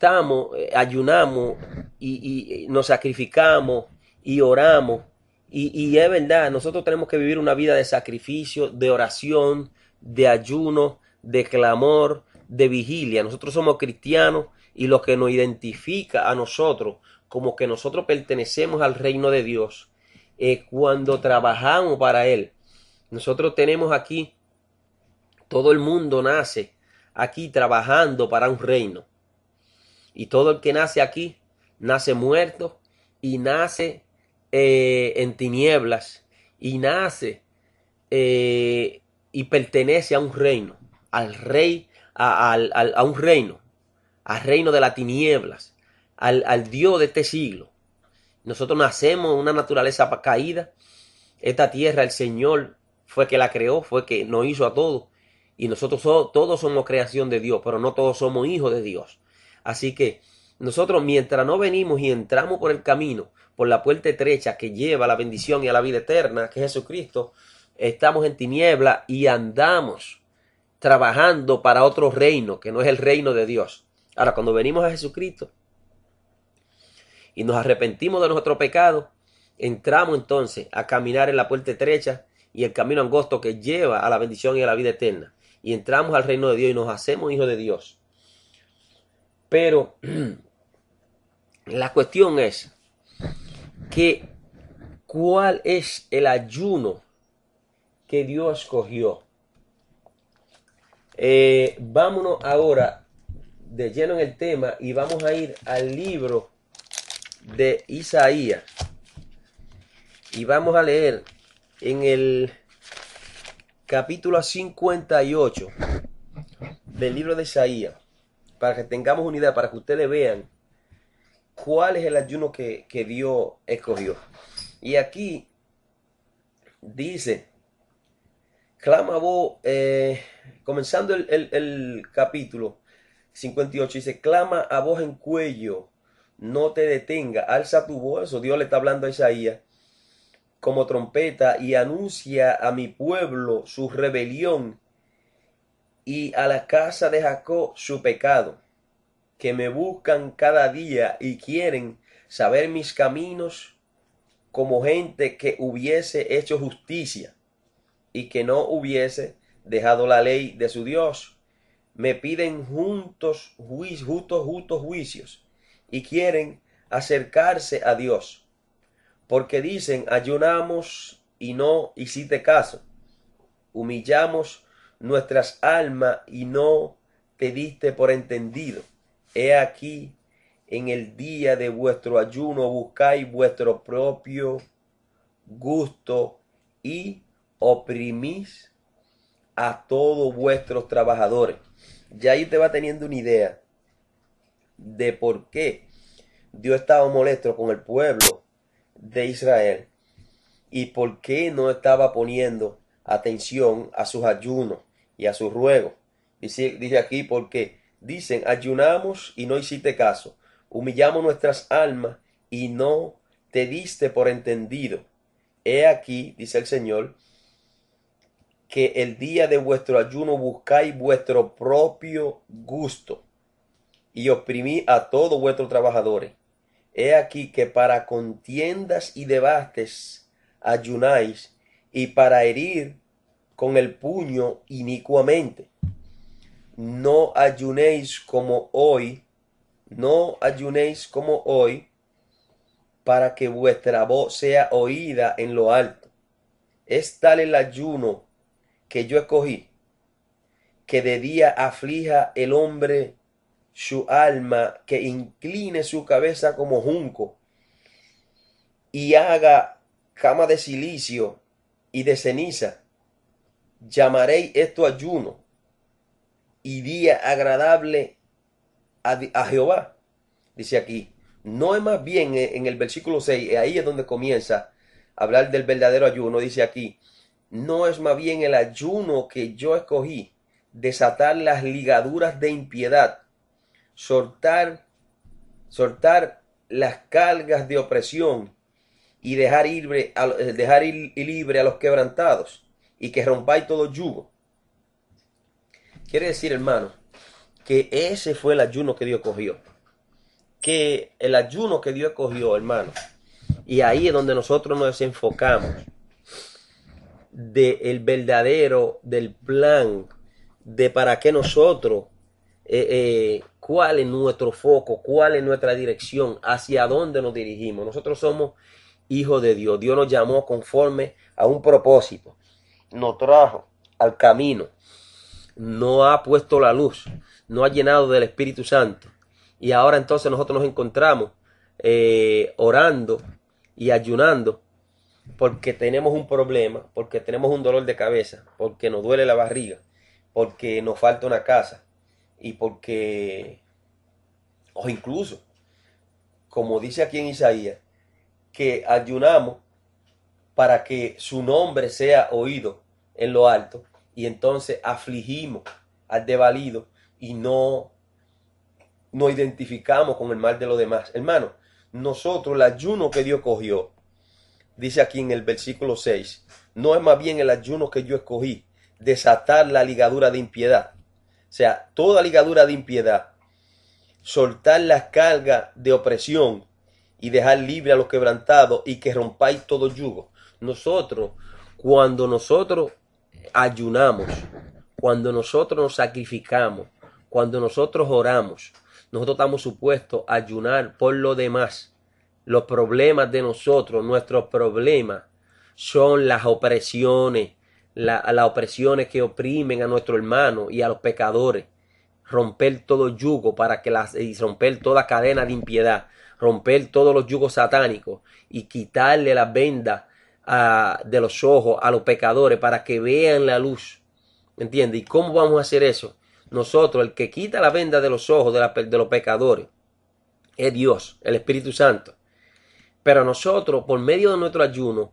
ayunamos y nos sacrificamos y oramos. Y es verdad, nosotros tenemos que vivir una vida de sacrificio, de oración, de ayuno, de clamor, de vigilia. Nosotros somos cristianos y lo que nos identifica a nosotros como que nosotros pertenecemos al reino de Dios es cuando trabajamos para Él. Nosotros tenemos aquí, todo el mundo nace aquí trabajando para un reino. Y todo el que nace aquí, nace muerto y nace en tinieblas y nace y pertenece a un reino, al rey, a un reino, al reino de las tinieblas, al Dios de este siglo. Nosotros nacemos en una naturaleza caída. Esta tierra el Señor fue que la creó, fue que nos hizo a todos. Y nosotros todos somos creación de Dios, pero no todos somos hijos de Dios. Así que nosotros, mientras no venimos y entramos por el camino, por la puerta estrecha que lleva a la bendición y a la vida eterna, que es Jesucristo, estamos en tiniebla y andamos trabajando para otro reino, que no es el reino de Dios. Ahora, cuando venimos a Jesucristo y nos arrepentimos de nuestro pecado, entramos entonces a caminar en la puerta estrecha y el camino angosto que lleva a la bendición y a la vida eterna. Y entramos al reino de Dios y nos hacemos hijos de Dios. Pero la cuestión es que ¿cuál es el ayuno que Dios escogió? Vámonos ahora de lleno en el tema y vamos a ir al libro de Isaías. Y vamos a leer en el capítulo 58 del libro de Isaías, para que tengamos una idea, para que ustedes vean cuál es el ayuno que Dios escogió. Y aquí dice, clama vos, comenzando el capítulo 58, dice, clama a voz en cuello, no te detenga, alza tu voz. Eso Dios le está hablando a Isaías como trompeta, y anuncia a mi pueblo su rebelión y a la casa de Jacob su pecado, que me buscan cada día y quieren saber mis caminos, como gente que hubiese hecho justicia y que no hubiese dejado la ley de su Dios. Me piden justos juicios y quieren acercarse a Dios, porque dicen, ayunamos y no hiciste caso, humillamos nuestras almas y no te diste por entendido. He aquí, en el día de vuestro ayuno buscáis vuestro propio gusto y oprimís a todos vuestros trabajadores. Ya ahí te va teniendo una idea de por qué Dios estaba molesto con el pueblo de Israel y por qué no estaba poniendo atención a sus ayunos y a sus ruegos. Dice aquí, porque dicen, ayunamos y no hiciste caso, humillamos nuestras almas y no te diste por entendido. He aquí, dice el Señor, que el día de vuestro ayuno buscáis vuestro propio gusto y oprimí a todos vuestros trabajadores. He aquí que para contiendas y debates ayunáis, y para herir con el puño inicuamente. No ayunéis como hoy, no ayunéis como hoy, para que vuestra voz sea oída en lo alto. Es tal el ayuno que yo escogí, que de día aflija el hombre su alma, que incline su cabeza como junco y haga cama de silicio y de ceniza. Llamaréis esto ayuno y día agradable a Jehová. Dice aquí, no es más bien en el versículo 6, ahí es donde comienza a hablar del verdadero ayuno. Dice aquí, no es más bien el ayuno que yo escogí, desatar las ligaduras de impiedad, soltar las cargas de opresión y dejar libre a los quebrantados, y que rompáis todo yugo. Quiere decir, hermano, que ese fue el ayuno que Dios cogió. Que el ayuno que Dios cogió, hermano. Y ahí es donde nosotros nos desenfocamos del verdadero, del plan, de para qué nosotros, cuál es nuestro foco, cuál es nuestra dirección, hacia dónde nos dirigimos. Nosotros somos hijos de Dios. Dios nos llamó conforme a un propósito. Nos trajo al camino. Nos ha puesto la luz. Nos ha llenado del Espíritu Santo. Y ahora entonces nosotros nos encontramos orando y ayunando porque tenemos un problema, porque tenemos un dolor de cabeza, porque nos duele la barriga, porque nos falta una casa y porque, o incluso, como dice aquí en Isaías, que ayunamos para que su nombre sea oído en lo alto, y entonces afligimos al desvalido y no nos identificamos con el mal de los demás. Hermano, nosotros el ayuno que Dios cogió, dice aquí en el versículo 6, no es más bien el ayuno que yo escogí, desatar la ligadura de impiedad. O sea, toda ligadura de impiedad, soltar las cargas de opresión y dejar libre a los quebrantados y que rompáis todo yugo. Cuando nosotros ayunamos, cuando nosotros nos sacrificamos, cuando nosotros oramos, nosotros estamos supuestos a ayunar por lo demás. Los problemas de nosotros, nuestros problemas, son las opresiones, las opresiones que oprimen a nuestro hermano y a los pecadores. Romper todo yugo y romper toda cadena de impiedad, romper todos los yugos satánicos y quitarle las vendas de los ojos a los pecadores para que vean la luz. ¿Entiendes? ¿Y cómo vamos a hacer eso? Nosotros, el que quita la venda de los ojos de los pecadores es Dios, el Espíritu Santo. Pero nosotros, por medio de nuestro ayuno,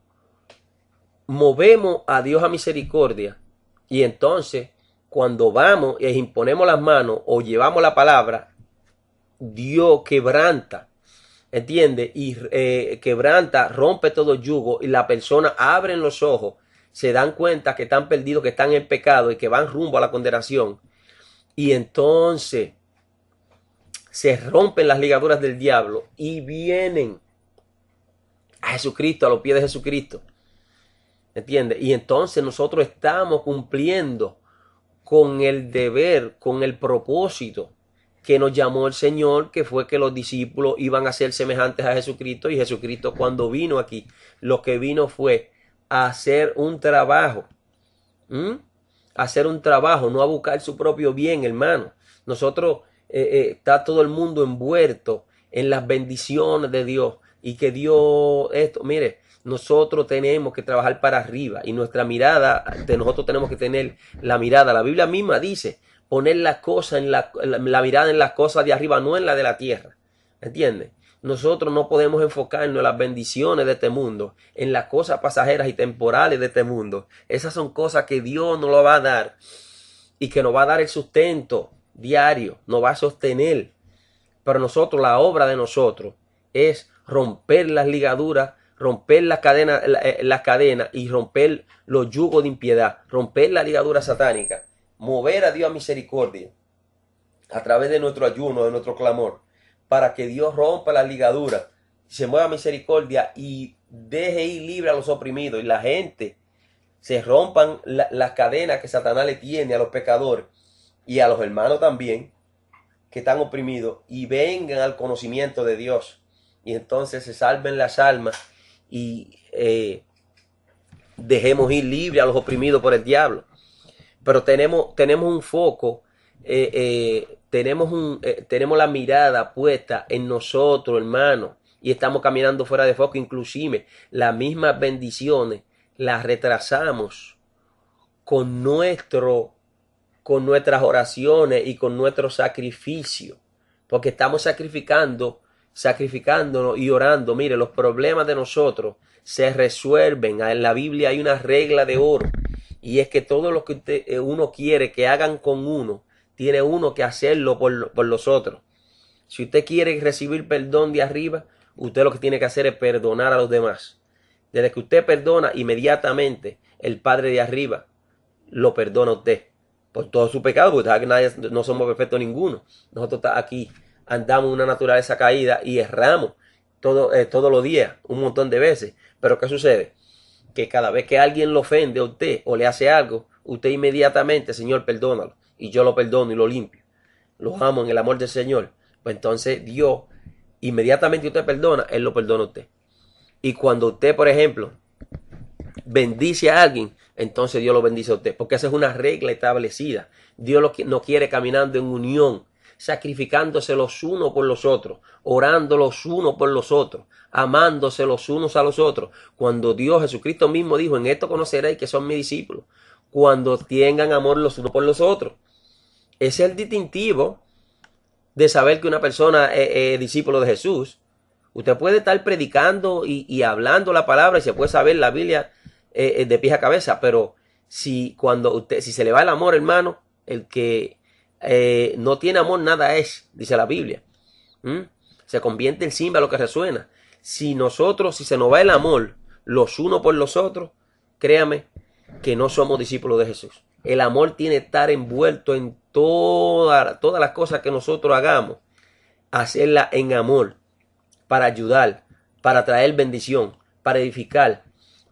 movemos a Dios a misericordia. Y entonces, cuando vamos y imponemos las manos o llevamos la palabra, Dios quebranta, ¿entiende? Y quebranta, rompe todo yugo y la persona abre los ojos, se dan cuenta que están perdidos, que están en pecado y que van rumbo a la condenación. Y entonces se rompen las ligaduras del diablo y vienen a Jesucristo, a los pies de Jesucristo. ¿Entiendes? Y entonces nosotros estamos cumpliendo con el deber, con el propósito que nos llamó el Señor, que fue que los discípulos iban a ser semejantes a Jesucristo. Y Jesucristo, cuando vino aquí, lo que vino fue a hacer un trabajo. Hacer un trabajo, no a buscar su propio bien, hermano. Nosotros, está todo el mundo envuelto en las bendiciones de Dios. Y que Dios, mire, nosotros tenemos que trabajar para arriba. Y nuestra mirada, nosotros tenemos que tener la mirada. La Biblia misma dice, poner las cosas la mirada en las cosas de arriba, no en la de la tierra. ¿Entiendes? Nosotros no podemos enfocarnos en las bendiciones de este mundo, en las cosas pasajeras y temporales de este mundo. Esas son cosas que Dios nos lo va a dar y que nos va a dar el sustento diario, nos va a sostener. Pero nosotros, la obra de nosotros es romper las ligaduras, romper las cadenas y romper los yugos de impiedad, romper la ligadura satánica, mover a Dios a misericordia a través de nuestro ayuno, de nuestro clamor, para que Dios rompa la ligadura, se mueva a misericordia y deje ir libre a los oprimidos y la gente se rompan las cadenas que Satanás le tiene a los pecadores y a los hermanos también que están oprimidos y vengan al conocimiento de Dios. Y entonces se salven las almas y dejemos ir libre a los oprimidos por el diablo. Pero tenemos un foco, tenemos la mirada puesta en nosotros, hermano, y estamos caminando fuera de foco. Inclusive las mismas bendiciones las retrasamos con nuestras oraciones y con nuestro sacrificio, porque estamos sacrificándonos y orando. Mire, los problemas de nosotros se resuelven. En la Biblia hay una regla de oro, y es que todo lo que uno quiere que hagan con uno, tiene uno que hacerlo por los otros. Si usted quiere recibir perdón de arriba, usted lo que tiene que hacer es perdonar a los demás. Desde que usted perdona, inmediatamente el Padre de arriba lo perdona a usted por todo su pecado, porque no somos perfectos ninguno. Nosotros aquí andamos en una naturaleza caída y erramos todos los días, un montón de veces. Pero ¿qué sucede? Que cada vez que alguien lo ofende a usted o le hace algo, usted inmediatamente, Señor, perdónalo. Y yo lo perdono y lo limpio. Lo amo en el amor del Señor. Pues entonces Dios, inmediatamente usted perdona, Él lo perdona a usted. Y cuando usted, por ejemplo, bendice a alguien, entonces Dios lo bendice a usted, porque esa es una regla establecida. Dios no quiere caminando en unión, sacrificándose los unos por los otros, orando los unos por los otros, amándose los unos a los otros. Cuando Dios, Jesucristo mismo dijo, en esto conoceréis que son mis discípulos, cuando tengan amor los unos por los otros. Ese es el distintivo de saber que una persona es discípulo de Jesús. Usted puede estar predicando y hablando la palabra y se puede saber la Biblia de pies a cabeza, pero si se le va el amor, hermano, el que no tiene amor nada es, dice la Biblia. Se convierte en címbalo que resuena. Si se nos va el amor los unos por los otros, créame que no somos discípulos de Jesús. El amor tiene que estar envuelto en todas las cosas que nosotros hagamos, hacerla en amor, para ayudar, para traer bendición, para edificar,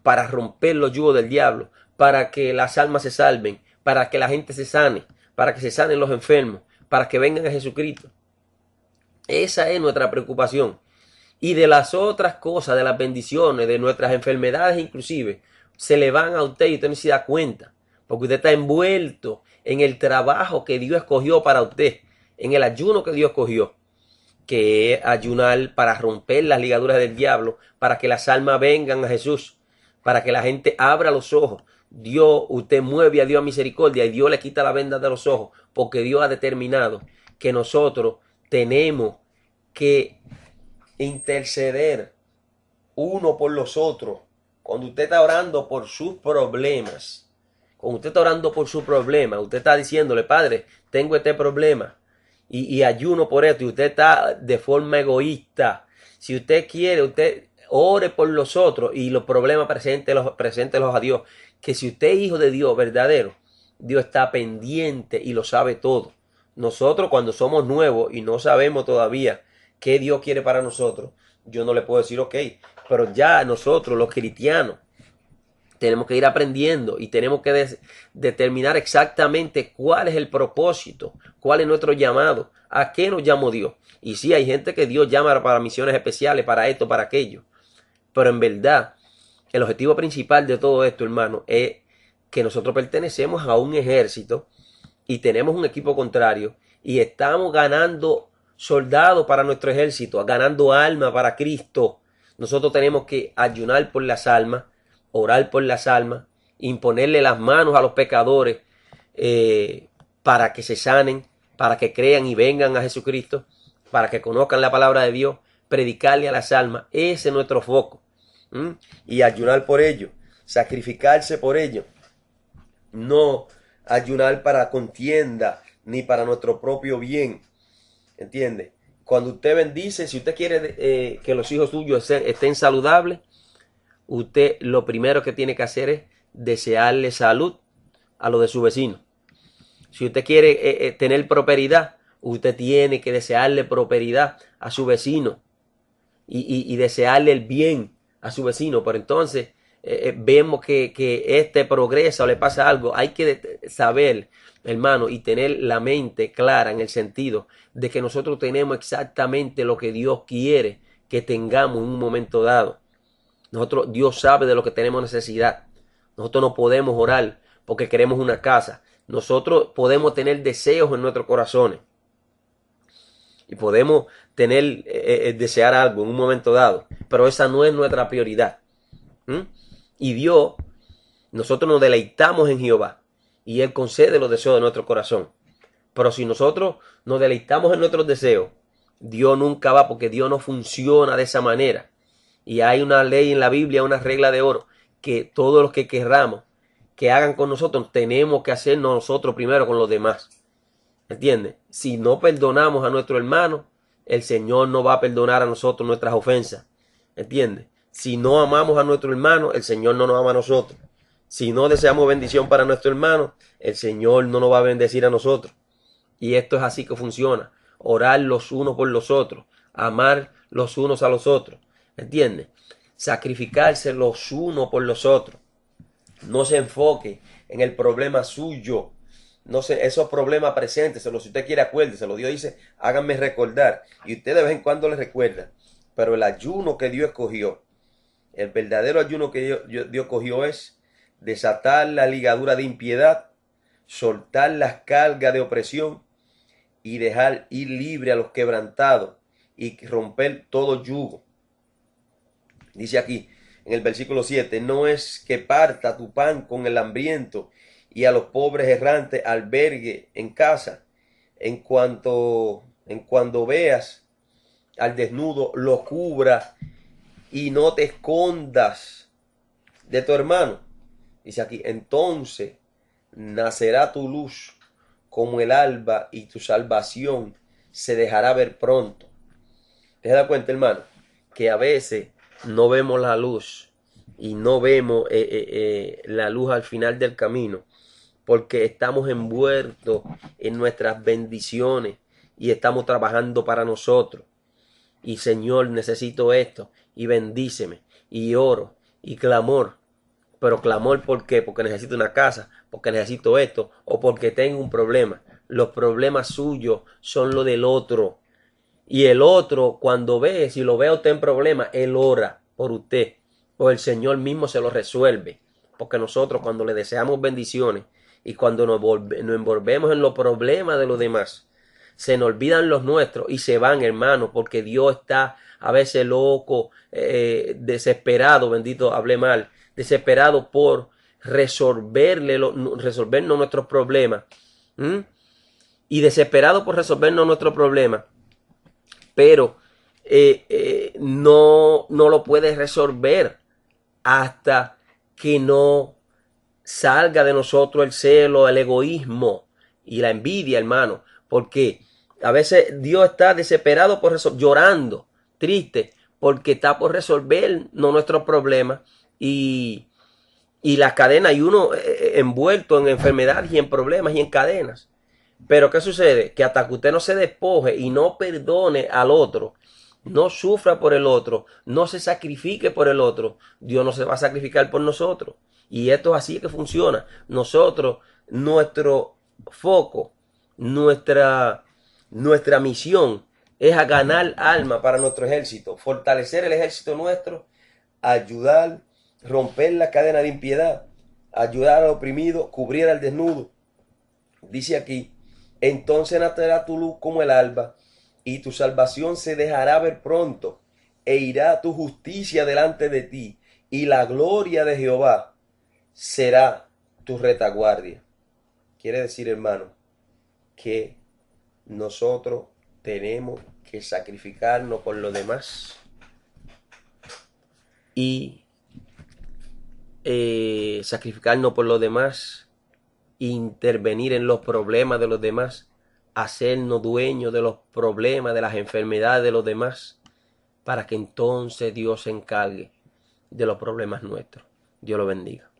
para romper los yugos del diablo, para que las almas se salven, para que la gente se sane, para que se sanen los enfermos, para que vengan a Jesucristo. Esa es nuestra preocupación. Y de las otras cosas, de las bendiciones, de nuestras enfermedades inclusive, se le van a usted y usted no se da cuenta, porque usted está envuelto en el trabajo que Dios escogió para usted, en el ayuno que Dios escogió, que es ayunar para romper las ligaduras del diablo, para que las almas vengan a Jesús, para que la gente abra los ojos. Dios, usted mueve a Dios a misericordia y Dios le quita la venda de los ojos, porque Dios ha determinado que nosotros tenemos que interceder uno por los otros. Cuando usted está orando por sus problemas, cuando usted está orando por su problema, usted está diciéndole, Padre, tengo este problema y ayuno por esto, y usted está de forma egoísta. Si usted quiere, usted ore por los otros y los problemas preséntelos a Dios. Que si usted es hijo de Dios verdadero, Dios está pendiente y lo sabe todo. Nosotros cuando somos nuevos y no sabemos todavía qué Dios quiere para nosotros, yo no le puedo decir ok, pero ya nosotros los cristianos tenemos que ir aprendiendo y tenemos que determinar exactamente cuál es el propósito, cuál es nuestro llamado, a qué nos llamó Dios. Y sí, hay gente que Dios llama para misiones especiales, para esto, para aquello, pero en verdad el objetivo principal de todo esto, hermano, es que nosotros pertenecemos a un ejército y tenemos un equipo contrario y estamos ganando soldados para nuestro ejército, ganando almas para Cristo. Nosotros tenemos que ayunar por las almas, orar por las almas, imponerle las manos a los pecadores para que se sanen, para que crean y vengan a Jesucristo, para que conozcan la palabra de Dios, predicarle a las almas. Ese es nuestro foco. Y ayunar por ello, sacrificarse por ello. No ayunar para contienda ni para nuestro propio bien. ¿Entiende? Cuando usted bendice, si usted quiere que los hijos suyos estén saludables, usted lo primero que tiene que hacer es desearle salud a los de su vecino. Si usted quiere tener prosperidad, usted tiene que desearle prosperidad a su vecino y desearle el bien a su vecino. Pero entonces vemos que este progresa o le pasa algo. Hay que saber, hermano, y tener la mente clara en el sentido de que nosotros tenemos exactamente lo que Dios quiere que tengamos en un momento dado. Dios sabe de lo que tenemos necesidad. Nosotros no podemos orar porque queremos una casa. Nosotros podemos tener deseos en nuestros corazones y podemos desear algo en un momento dado, pero esa no es nuestra prioridad. Y Dios, nosotros nos deleitamos en Jehová y Él concede los deseos de nuestro corazón. Pero si nosotros nos deleitamos en nuestros deseos, Dios nunca va, porque Dios no funciona de esa manera. Y hay una ley en la Biblia, una regla de oro, que todos los que querramos que hagan con nosotros, tenemos que hacernos nosotros primero con los demás. ¿Entiendes? Si no perdonamos a nuestro hermano, el Señor no va a perdonar a nosotros nuestras ofensas. ¿Entiendes? Si no amamos a nuestro hermano, el Señor no nos ama a nosotros. Si no deseamos bendición para nuestro hermano, el Señor no nos va a bendecir a nosotros. Y esto es así que funciona. Orar los unos por los otros. Amar los unos a los otros. ¿Entiendes? Sacrificarse los unos por los otros. No se enfoque en el problema suyo. No sé, esos problemas presentes, si usted quiere acuérdeselo. Dios dice, háganme recordar. Y usted de vez en cuando le recuerda. Pero el ayuno que Dios escogió, el verdadero ayuno que Dios escogió es desatar la ligadura de impiedad, soltar las cargas de opresión y dejar ir libre a los quebrantados y romper todo yugo. Dice aquí en el versículo 7, no es que parta tu pan con el hambriento y a los pobres errantes albergue en casa. En cuanto veas al desnudo, lo cubra y no te escondas de tu hermano. Dice aquí, entonces nacerá tu luz como el alba y tu salvación se dejará ver pronto. ¿Te das cuenta, hermano? Que a veces no vemos la luz y no vemos la luz al final del camino porque estamos envueltos en nuestras bendiciones y estamos trabajando para nosotros. Y Señor, necesito esto y bendíceme y oro y clamor. Pero clamor, ¿por qué? Porque necesito una casa, porque necesito esto o porque tengo un problema. Los problemas suyos son los del otro. Y el otro, cuando ve, si lo ve a usted en problema, él ora por usted. O el Señor mismo se lo resuelve. porque nosotros cuando le deseamos bendiciones y cuando nos envolvemos en los problemas de los demás, se nos olvidan los nuestros y se van, hermano, porque Dios está a veces loco, desesperado, bendito, hablé mal, desesperado por resolvernos nuestros problemas. Y desesperado por resolvernos nuestros problemas, pero no lo puede resolver hasta que no salga de nosotros el celo, el egoísmo y la envidia, hermano, porque a veces Dios está desesperado por llorando, triste, porque está por resolver nuestros problemas y las cadenas, y uno envuelto en enfermedades y en problemas y en cadenas. Pero ¿qué sucede? Que hasta que usted no se despoje y no perdone al otro, no sufra por el otro, no se sacrifique por el otro, Dios no se va a sacrificar por nosotros. Y esto es así que funciona. Nosotros, nuestro foco, nuestra misión es a ganar alma para nuestro ejército, fortalecer el ejército nuestro, ayudar, romper la cadena de impiedad, ayudar al oprimido, cubrir al desnudo. Dice aquí, entonces nacerá tu luz como el alba, y tu salvación se dejará ver pronto, e irá tu justicia delante de ti, y la gloria de Jehová será tu retaguardia. Quiere decir, hermano, que nosotros tenemos que sacrificarnos por los demás y sacrificarnos por los demás, intervenir en los problemas de los demás, hacernos dueños de los problemas, de las enfermedades de los demás, para que entonces Dios se encargue de los problemas nuestros. Dios lo bendiga.